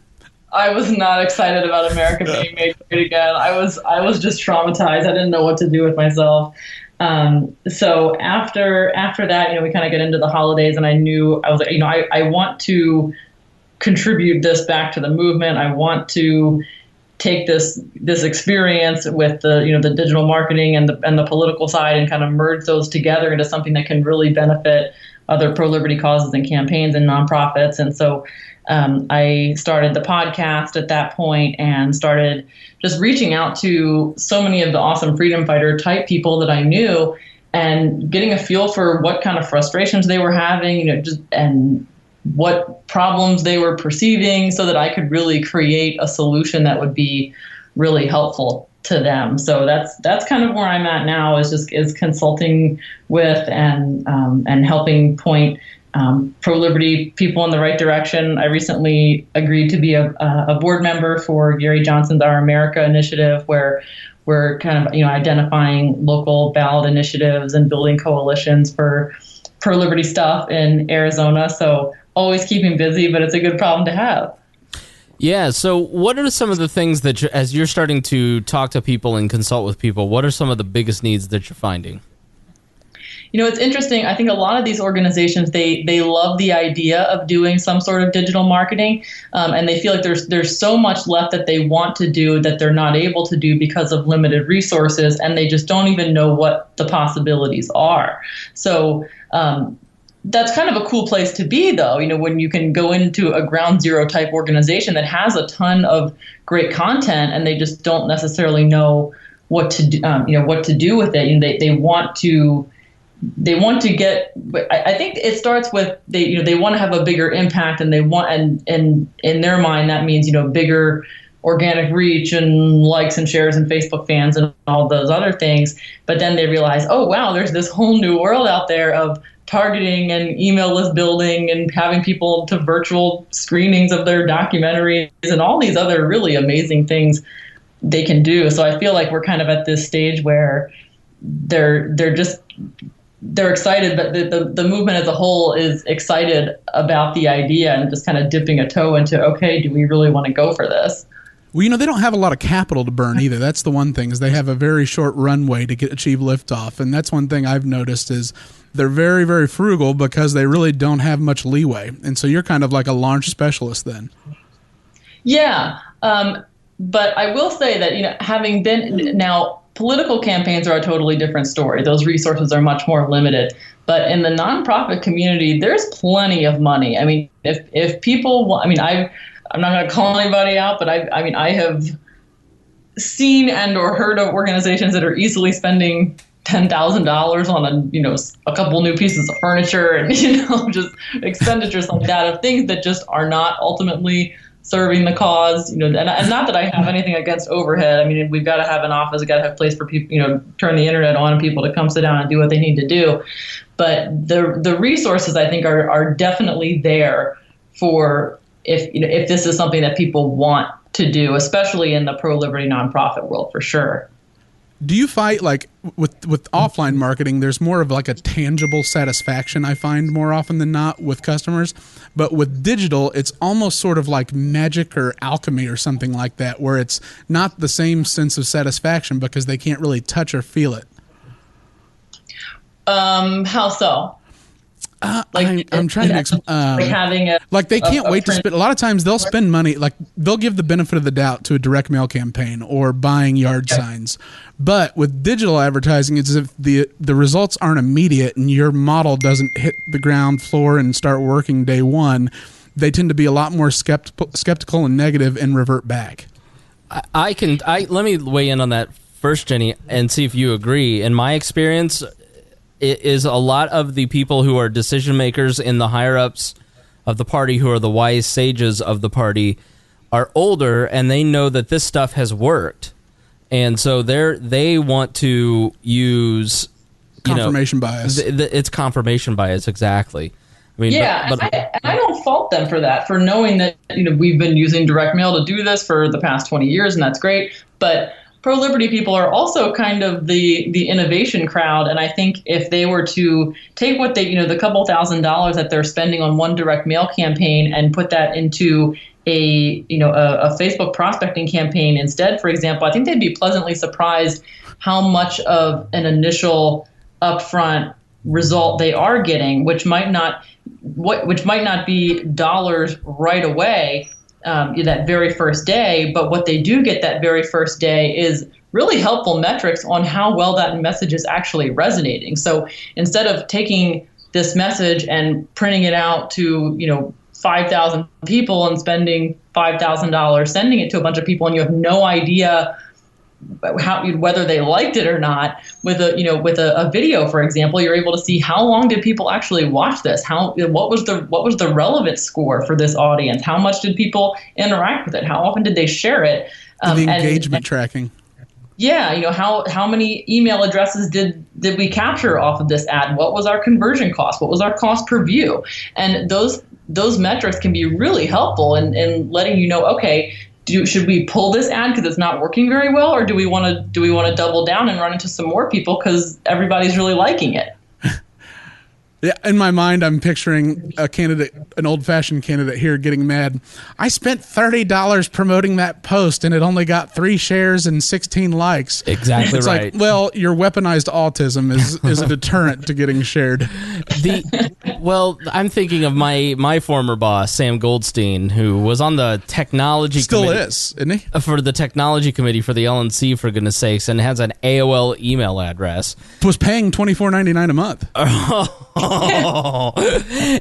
I was not excited about America being made great again. I was just traumatized. I didn't know what to do with myself. So after that, we kind of get into the holidays, and I was like, I want to contribute this back to the movement. I want to take this experience with the digital marketing and the political side and kind of merge those together into something that can really benefit other pro-liberty causes and campaigns and nonprofits. And so I started the podcast at that point and started just reaching out to so many of the awesome freedom fighter type people that I knew and getting a feel for what kind of frustrations they were having, and what problems they were perceiving, so that I could really create a solution that would be really helpful to them. So that's kind of where I'm at now, is consulting with and helping point pro-liberty people in the right direction. I recently agreed to be a board member for Gary Johnson's Our America initiative, where we're kind of identifying local ballot initiatives and building coalitions for pro-liberty stuff in Arizona. So always keeping busy, but it's a good problem to have. Yeah, so what are some of the things that, as you're starting to talk to people and consult with people, what are some of the biggest needs that you're finding? It's interesting. I think a lot of these organizations, they love the idea of doing some sort of digital marketing, and they feel like there's so much left that they want to do that they're not able to do because of limited resources, and they just don't even know what the possibilities are. So that's kind of a cool place to be, though, when you can go into a ground zero type organization that has a ton of great content and they just don't necessarily know what to do, what to do with it. And they want to get, I think it starts with they want to have a bigger impact, and they want, and in their mind that means bigger organic reach and likes and shares and Facebook fans and all those other things. But then they realize, oh wow, there's this whole new world out there of targeting and email list building and having people to virtual screenings of their documentaries and all these other really amazing things they can do. So I feel like we're kind of at this stage where they're excited, but the movement as a whole is excited about the idea and just kind of dipping a toe into, okay, do we really want to go for this? Well, they don't have a lot of capital to burn either. That's the one thing, is they have a very short runway to achieve liftoff. And that's one thing I've noticed is they're very, very frugal because they really don't have much leeway. And so you're kind of like a launch specialist then. Yeah. But I will say that, having been now, political campaigns are a totally different story. Those resources are much more limited. But in the nonprofit community, there's plenty of money. I mean, if people want, I'm not going to call anybody out, but I have seen and or heard of organizations that are easily spending $10,000 on a couple new pieces of furniture and just expenditures like that, of things that just are not ultimately serving the cause. And not that I have anything against overhead. We've got to have an office, we've got to have a place for people, turn the internet on and people to come sit down and do what they need to do. But the resources, I think, are definitely there for if this is something that people want to do, especially in the pro-liberty nonprofit world, for sure. Do you fight, like, with offline marketing, there's more of like a tangible satisfaction, I find, more often than not with customers. But with digital, it's almost sort of like magic or alchemy or something like that, where it's not the same sense of satisfaction because they can't really touch or feel it. How so? I'm trying to explain. Like having they can't wait to spend. A lot of times they'll spend money, like they'll give the benefit of the doubt to a direct mail campaign or buying yard signs. But with digital advertising, it's as if the results aren't immediate and your model doesn't hit the ground floor and start working day one. They tend to be a lot more skeptical and negative and revert back. Let me weigh in on that first, Jenny, and see if you agree. In my experience, it is a lot of the people who are decision makers in the higher ups of the party, who are the wise sages of the party, are older, and they know that this stuff has worked, and so they want to use confirmation bias. It's confirmation bias, exactly. I don't fault them for that, for knowing that we've been using direct mail to do this for the past 20 years, and that's great, but pro-liberty people are also kind of the innovation crowd, and I think if they were to take what they, the couple $1,000s that they're spending on one direct mail campaign and put that into a Facebook prospecting campaign instead, for example, I think they'd be pleasantly surprised how much of an initial upfront result they are getting, which might not be dollars right away. that very first day. But what they do get that very first day is really helpful metrics on how well that message is actually resonating. So instead of taking this message and printing it out to, 5,000 people and spending $5,000 sending it to a bunch of people, and you have no idea whether they liked it or not, with a video, for example, you're able to see how long did people actually watch this? What was the relevance score for this audience? How much did people interact with it? How often did they share it? The engagement tracking. Yeah, how many email addresses did we capture off of this ad? What was our conversion cost? What was our cost per view? And those metrics can be really helpful in letting you know, okay, should we pull this ad because it's not working very well, or do we want to double down and run into some more people because everybody's really liking it? Yeah, in my mind, I'm picturing an old-fashioned candidate here getting mad. I spent $30 promoting that post, and it only got 3 shares and 16 likes. Exactly it's right. Like, well, your weaponized autism is a deterrent to getting shared. Well, I'm thinking of my former boss, Sam Goldstein, who was on the technology Still committee. is, isn't he? For the technology committee for the LNC, for goodness sakes, and has an AOL email address. Was paying $24.99 a month.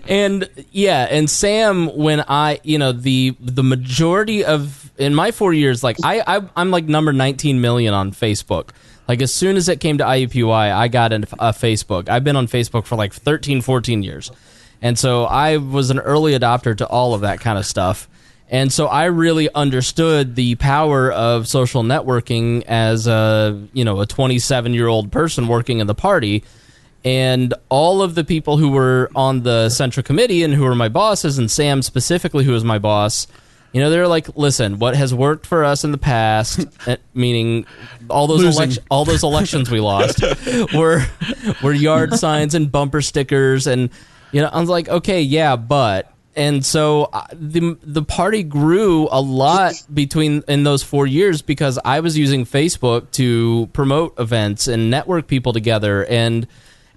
And Sam, when the majority of, in my 4 years, like I'm like number 19 million on Facebook. Like as soon as it came to IUPUI, I got a Facebook. I've been on Facebook for like 13, 14 years. And so I was an early adopter to all of that kind of stuff. And so I really understood the power of social networking as a 27-year-old person working in the party. And all of the people who were on the central committee and who were my bosses, and Sam specifically, who was my boss, they're like, listen, what has worked for us in the past, meaning all those elections we lost, were yard signs and bumper stickers, and I was like, okay, yeah, but. And so the party grew a lot in those 4 years because I was using Facebook to promote events and network people together, and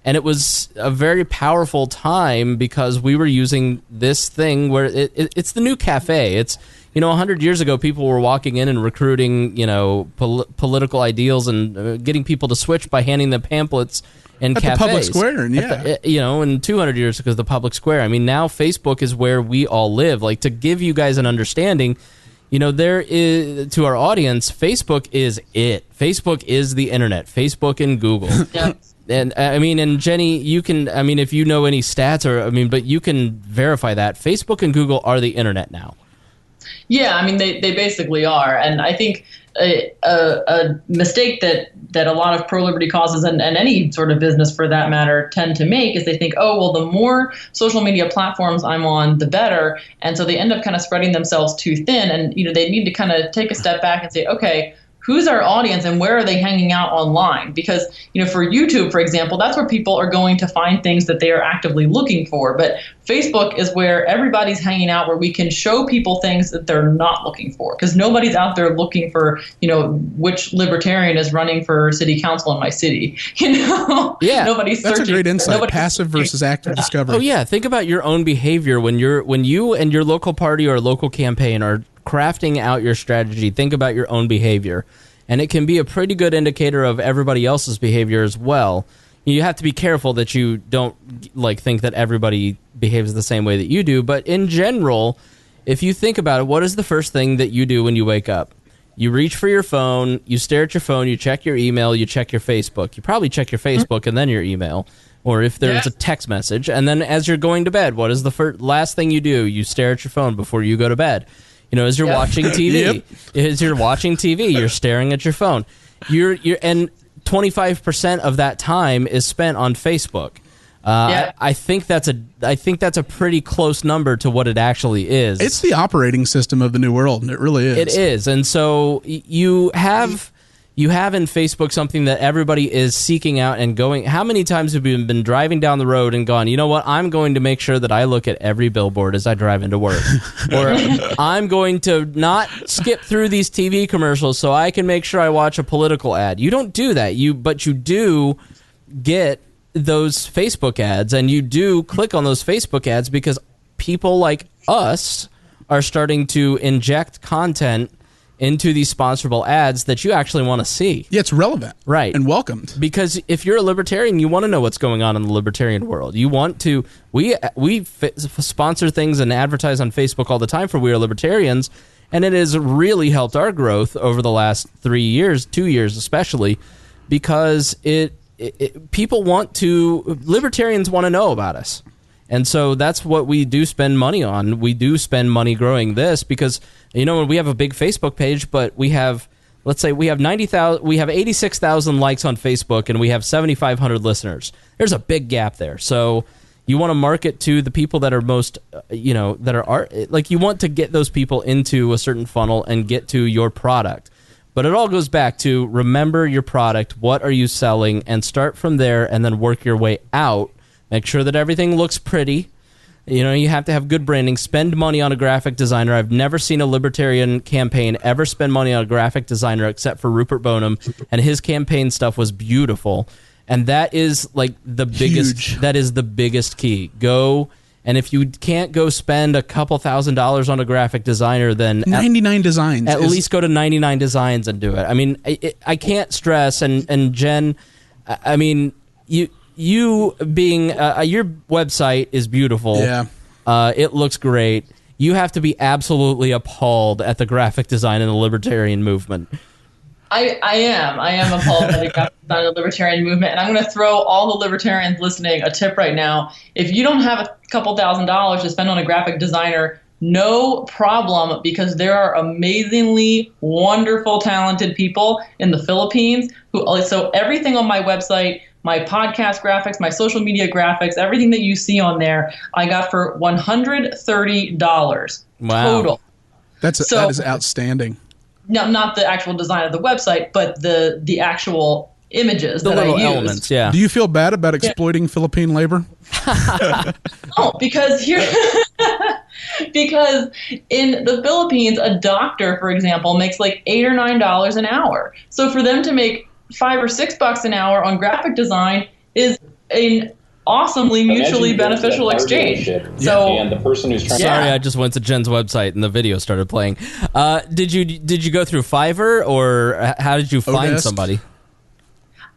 it was a very powerful time because we were using this thing where it's the new cafe. It's 100 years ago, people were walking in and recruiting political ideals and getting people to switch by handing them pamphlets in at cafes. The public square, and and 200 years ago, the public square. I mean, now Facebook is where we all live. Like, to give you guys an understanding, there is, to our audience, Facebook is it. Facebook is the internet. Facebook and Google. Yep. And and Jenny, you can, if you know any stats but you can verify that Facebook and Google are the internet now. Yeah, they basically are. And I think a mistake that a lot of pro-liberty causes and any sort of business for that matter tend to make is they think, oh, well, the more social media platforms I'm on, the better. And so they end up kind of spreading themselves too thin. And, they need to kind of take a step back and say, okay, who's our audience and where are they hanging out online? Because, for YouTube, for example, that's where people are going to find things that they are actively looking for. But Facebook is where everybody's hanging out, where we can show people things that they're not looking for. Because nobody's out there looking for, which libertarian is running for city council in my city. Yeah, nobody's searching. That's a great insight. Passive versus active discovery. Oh yeah, think about your own behavior when you and your local party or local campaign are crafting out your strategy. Think about your own behavior, and it can be a pretty good indicator of everybody else's behavior as well. You have to be careful that you don't think that everybody behaves the same way that you do, but in general, if you think about it, what is the first thing that you do when you wake up? You reach for your phone, you stare at your phone, you check your email, you check your Facebook. You probably check your Facebook and then your email, or if there's a text message. And then as you're going to bed, what is the last thing you do? You stare at your phone before you go to bed. As you're watching TV, as you're watching TV, you're staring at your phone. And 25% of that time is spent on Facebook. I think that's a pretty close number to what it actually is. It's the operating system of the new world, and it really is. It is, and so you have in Facebook something that everybody is seeking out and going. How many times have you been driving down the road and gone, you know what, I'm going to make sure that I look at every billboard as I drive into work. Or I'm going to not skip through these TV commercials so I can make sure I watch a political ad. You don't do that, but you do get those Facebook ads, and you do click on those Facebook ads because people like us are starting to inject content into these sponsorable ads that you actually want to see. Yeah, it's relevant. Right. And welcomed. Because if you're a libertarian, you want to know what's going on in the libertarian world. You want to... We sponsor things and advertise on Facebook all the time for We Are Libertarians, and it has really helped our growth over the last 3 years, 2 years especially, because people want to... Libertarians want to know about us. And so that's what we do spend money on. We do spend money growing this because, you know, we have a big Facebook page, but we have, let's say we have 86,000 likes on Facebook and we have 7,500 listeners. There's a big gap there. So you want to market to the people that are most, you know, that are like, you want to get those people into a certain funnel and get to your product. But it all goes back to remember your product, what are you selling, and start from there and then work your way out. Make sure that everything looks pretty. You know, you have to have good branding. Spend money on a graphic designer. I've never seen a libertarian campaign ever spend money on a graphic designer except for Rupert Bonham, and his campaign stuff was beautiful. And that is like the biggest. Huge. That is the biggest key. Go, and if you can't go spend a couple $1,000s on a graphic designer, then 99 Designs. At least go to 99 Designs and do it. I mean, I can't stress, and Jen, I mean, you being your website is beautiful. Yeah. It looks great. You have to be absolutely appalled at the graphic design in the libertarian movement. I am appalled by the graphic design of the libertarian movement, and I'm going to throw all the libertarians listening a tip right now. If you don't have a couple $1,000s to spend on a graphic designer, no problem, because there are amazingly wonderful, talented people in the Philippines who. So everything on my website, my podcast graphics, my social media graphics, everything that you see on there, I got for $130 total. That is outstanding. No, not the actual design of the website, but the actual images The that little I use. elements, yeah. Do you feel bad about exploiting Philippine labor? No, because because in the Philippines, a doctor, for example, makes like $8 or $9 an hour. So for them to make $5 or $6 an hour on graphic design is an awesomely mutually beneficial exchange. So, and the person who's trying. Sorry, I just went to Jen's website and the video started playing. Did you go through Fiverr, or how did you find Odest? somebody?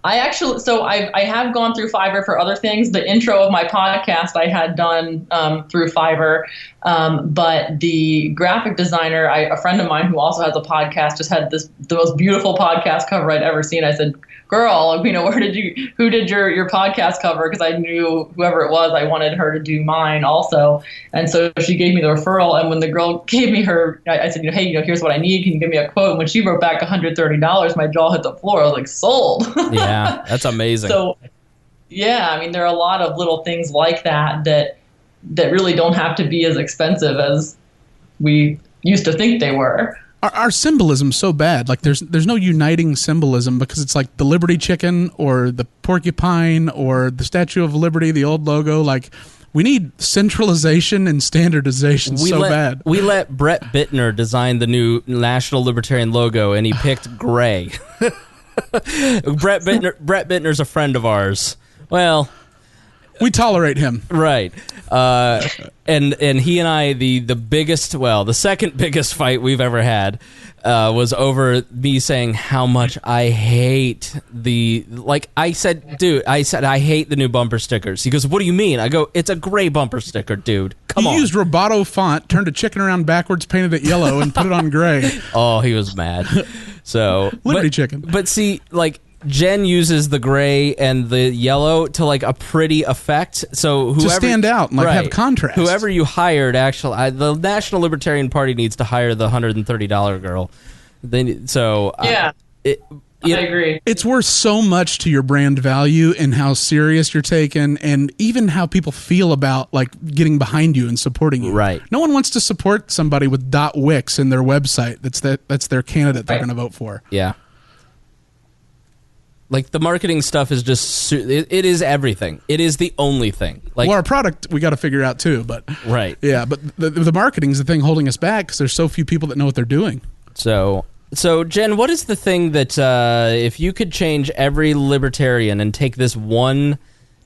I have gone through Fiverr for other things. The intro of my podcast I had done through Fiverr, but the graphic designer, a friend of mine who also has a podcast, just had the most beautiful podcast cover I'd ever seen. I said, "Girl, you know, who did your podcast cover?" Because I knew whoever it was, I wanted her to do mine also. And so she gave me the referral. And when the girl gave me her, I said, "Hey, here's what I need. Can you give me a quote?" And when she wrote back $130, my jaw hit the floor. I was like, sold. Yeah, that's amazing. So, yeah, I mean, there are a lot of little things like that really don't have to be as expensive as we used to think they were. Our symbolism's so bad. Like there's no uniting symbolism, because it's like the Liberty Chicken or the porcupine or the Statue of Liberty, the old logo. Like we need centralization and standardization bad. We let Brett Bittner design the new National Libertarian logo, and he picked gray. Brett Bittner's a friend of ours. Well, we tolerate him, right? And he and I, the second biggest fight we've ever had was over me saying how much I hate I said I hate the new bumper stickers. He goes, "What do you mean?" I go, "It's a gray bumper sticker, dude. Come on." He used Roboto font, turned a chicken around backwards, painted it yellow, and put it on gray. Oh, he was mad. So Liberty Chicken. But see, like, Jen uses the gray and the yellow to like a pretty effect. So whoever, to stand out and like have contrast. Whoever you hired, actually, the National Libertarian Party needs to hire the $130 girl. Yeah. I agree. It's worth so much to your brand value and how serious you're taken, and even how people feel about like getting behind you and supporting you. Right. No one wants to support somebody with .wix in their website. That's their candidate they're going to vote for. Yeah. Like the marketing stuff is just it is everything. It is the only thing. Like, well, our product we got to figure out too, but right. Yeah, but the marketing is the thing holding us back, because there's so few people that know what they're doing. So, Jen, what is the thing that if you could change every libertarian and take this one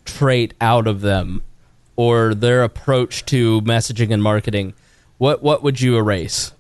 trait out of them or their approach to messaging and marketing, what would you erase?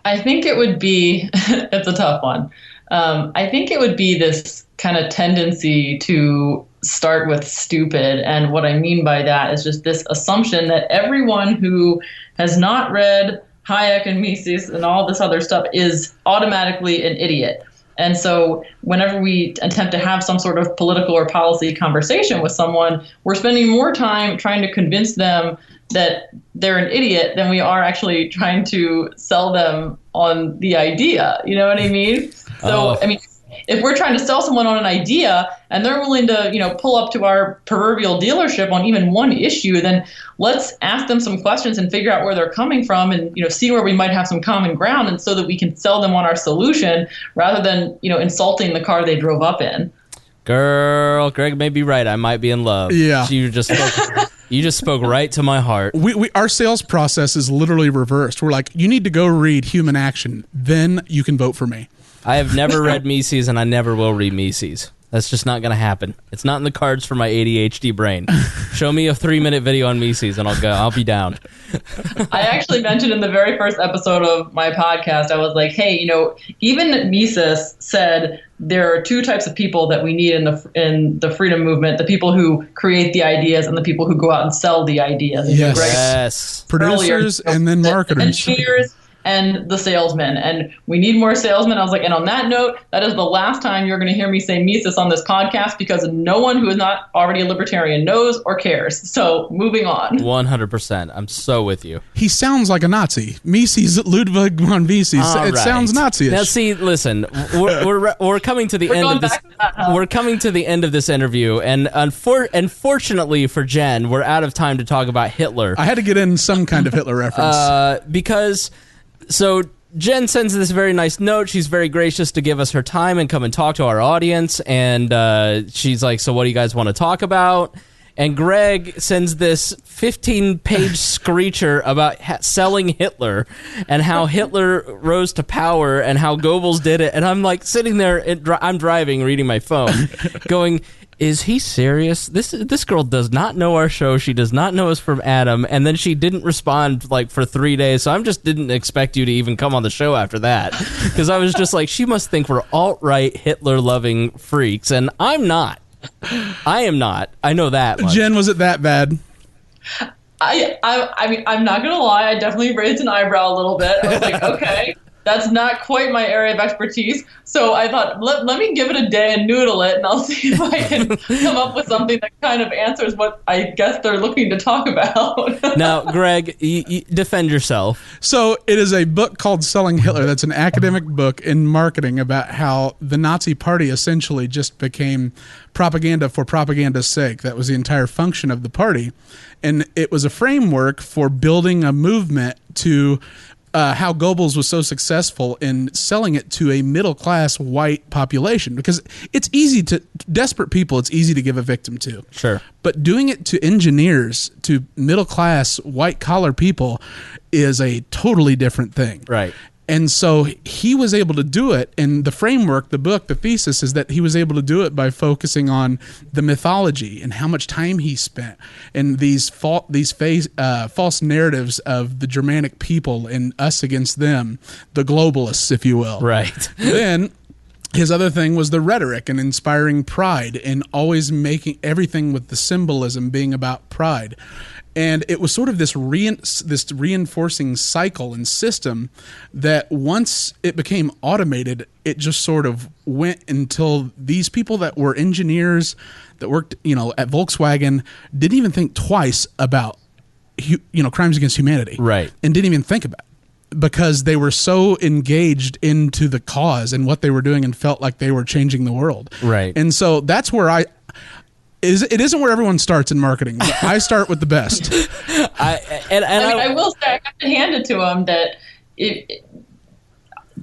I think it would be, it's a tough one. I think it would be this kind of tendency to start with stupid. And what I mean by that is just this assumption that everyone who has not read Hayek and Mises and all this other stuff is automatically an idiot. And so whenever we attempt to have some sort of political or policy conversation with someone, we're spending more time trying to convince them that they're an idiot than we are actually trying to sell them on the idea. You know what I mean? So, I mean, if we're trying to sell someone on an idea and they're willing to, pull up to our proverbial dealership on even one issue, then let's ask them some questions and figure out where they're coming from and, see where we might have some common ground, and so that we can sell them on our solution rather than, insulting the car they drove up in. Girl, Greg may be right. I might be in love. Yeah. You just spoke right to my heart. Our sales process is literally reversed. We're like, you need to go read Human Action, then you can vote for me. I have never read Mises, and I never will read Mises. That's just not going to happen. It's not in the cards for my ADHD brain. Show me a 3-minute video on Mises, and I'll be down. I actually mentioned in the very first episode of my podcast, I was like, hey, even Mises said there are two types of people that we need in the freedom movement: the people who create the ideas and the people who go out and sell the ideas. Yes. Producers and then marketers. Engineers and the salesmen, and we need more salesmen. I was like, and on that note, that is the last time you're going to hear me say Mises on this podcast, because no one who is not already a libertarian knows or cares. So moving on. 100%. I'm so with you. He sounds like a Nazi. Mises, Ludwig von Mises. It sounds Nazi-ish. Now, see, listen, we're coming to the end of this. We're coming to the end of this interview, and unfortunately for Jen, we're out of time to talk about Hitler. I had to get in some kind of Hitler reference because. So Jen sends this very nice note. She's very gracious to give us her time and come and talk to our audience. And she's like, so what do you guys want to talk about? And Greg sends this 15-page screecher about selling Hitler and how Hitler rose to power and how Goebbels did it. And I'm like sitting there, I'm driving, reading my phone, going, is he serious? This girl does not know our show. She does not know us from Adam. And then she didn't respond for 3 days. So I just didn't expect you to even come on the show after that. Because I was just like, she must think we're alt-right, Hitler-loving freaks. And I'm not. I am not. I know that much. Jen, was it that bad? I mean, I'm not going to lie. I definitely raised an eyebrow a little bit. I was like, okay, that's not quite my area of expertise. So I thought, let me give it a day and noodle it, and I'll see if I can come up with something that kind of answers what I guess they're looking to talk about. Now, Greg, you defend yourself. So it is a book called Selling Hitler. That's an academic book in marketing about how the Nazi Party essentially just became propaganda for propaganda's sake. That was the entire function of the party. And it was a framework for building a movement to how Goebbels was so successful in selling it to a middle-class white population, because it's easy to desperate people. It's easy to give a victim to. Sure. But doing it to engineers, to middle-class white-collar people is a totally different thing. Right. And so he was able to do it, and the framework, the book, the thesis is that he was able to do it by focusing on the mythology and how much time he spent and these false narratives of the Germanic people and us against them, the globalists, if you will. Right. Then his other thing was the rhetoric and inspiring pride and always making everything with the symbolism being about pride. And it was sort of this reinforcing cycle and system that once it became automated, it just sort of went until these people that were engineers that worked, at Volkswagen didn't even think twice about, crimes against humanity. Right. And didn't even think about it because they were so engaged into the cause and what they were doing and felt like they were changing the world. Right. And so that's where it isn't where everyone starts in marketing. But I start with the best. I will say, I have to hand it to him that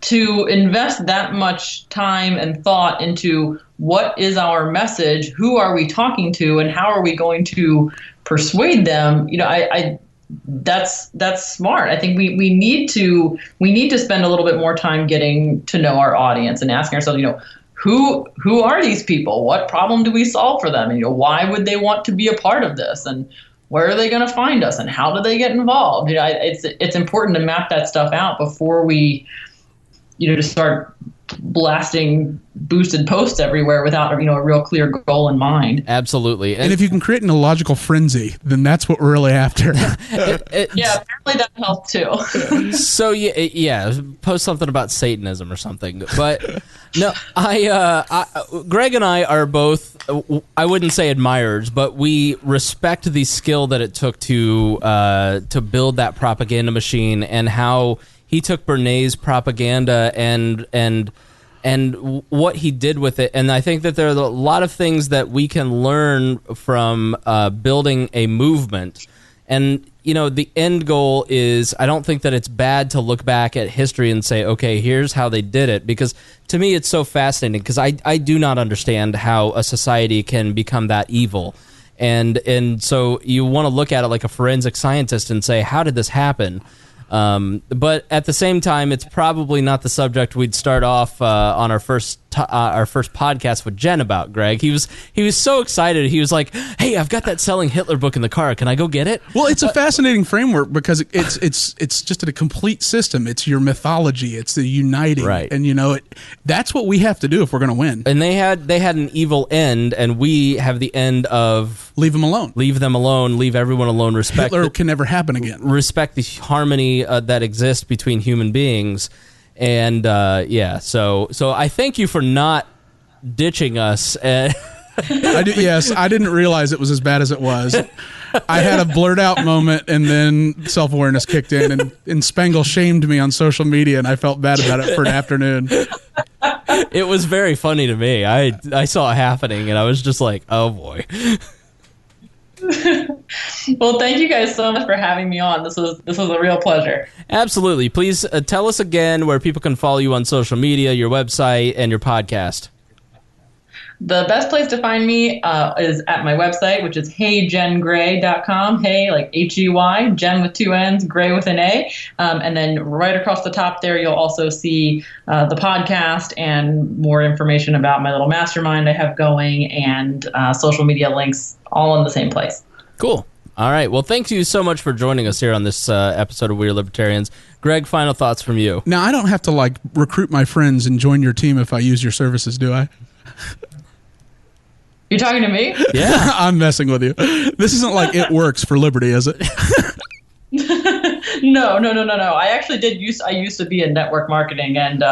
to invest that much time and thought into what is our message, who are we talking to, and how are we going to persuade them, that's smart. I think we need to spend a little bit more time getting to know our audience and asking ourselves, who are these people? What problem do we solve for them? And why would they want to be a part of this? And where are they going to find us and how do they get involved? It's important to map that stuff out before we, just start blasting boosted posts everywhere without, a real clear goal in mind. Absolutely. And if you can create an illogical frenzy, then that's what we're really after. Yeah, apparently that helps too. So post something about Satanism or something. But no, Greg and I are both, I wouldn't say admirers, but we respect the skill that it took to build that propaganda machine, and how he took Bernays' propaganda and what he did with it. And I think that there are a lot of things that we can learn from building a movement. And, the end goal is, I don't think that it's bad to look back at history and say, okay, here's how they did it. Because to me, it's so fascinating, because I do not understand how a society can become that evil. And so you want to look at it like a forensic scientist and say, how did this happen? But at the same time, it's probably not the subject we'd start off on our first podcast with Jenn about. Greg, he was so excited. He was like, "Hey, I've got that Selling Hitler book in the car. Can I go get it?" Well, it's a fascinating framework, because it's just a complete system. It's your mythology. It's the uniting, right? And that's what we have to do if we're going to win. And they had an evil end, and we have the end of leave them alone. Leave them alone. Leave everyone alone. Respect Hitler can never happen again. Respect the harmony that exists between human beings. And so I thank you for not ditching us. Yes, I didn't realize it was as bad as it was. I had a blurt out moment, and then self-awareness kicked in, and Spangle shamed me on social media, and I felt bad about it for an afternoon. It was very funny to me. I saw it happening, and I was just like, oh boy. Well, thank you guys so much for having me on. This was a real pleasure. Absolutely. Please tell us again where people can follow you on social media, your website, and your podcast. The best place to find me is at my website, which is heyjengray.com. Hey, like H-E-Y, Jenn with 2 N's, Gray with an A. And then right across the top there, you'll also see the podcast and more information about my little mastermind I have going, and social media links all in the same place. Cool. All right. Well, thank you so much for joining us here on this episode of We Are Libertarians. Greg, final thoughts from you. Now, I don't have to recruit my friends and join your team if I use your services, do I? You're talking to me? Yeah. I'm messing with you. This isn't like It Works for Liberty, is it? No. I used to be in network marketing, and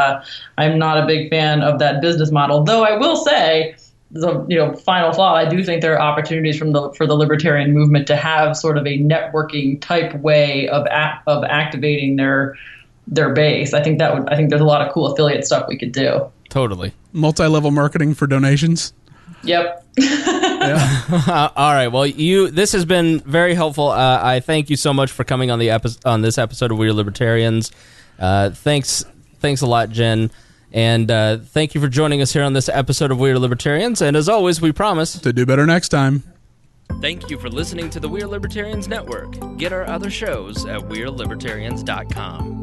I'm not a big fan of that business model. Though I will say, final thought, I do think there are opportunities for the libertarian movement to have sort of a networking type way of activating their base. I think there's a lot of cool affiliate stuff we could do. Totally. Multi-level marketing for donations. Yep. Yeah. All right. Well, this has been very helpful. I thank you so much for coming on on this episode of We Are Libertarians. Thanks a lot, Jenn. And thank you for joining us here on this episode of We Are Libertarians. And as always, we promise to do better next time. Thank you for listening to the We Are Libertarians Network. Get our other shows at WeareLibertarians.com.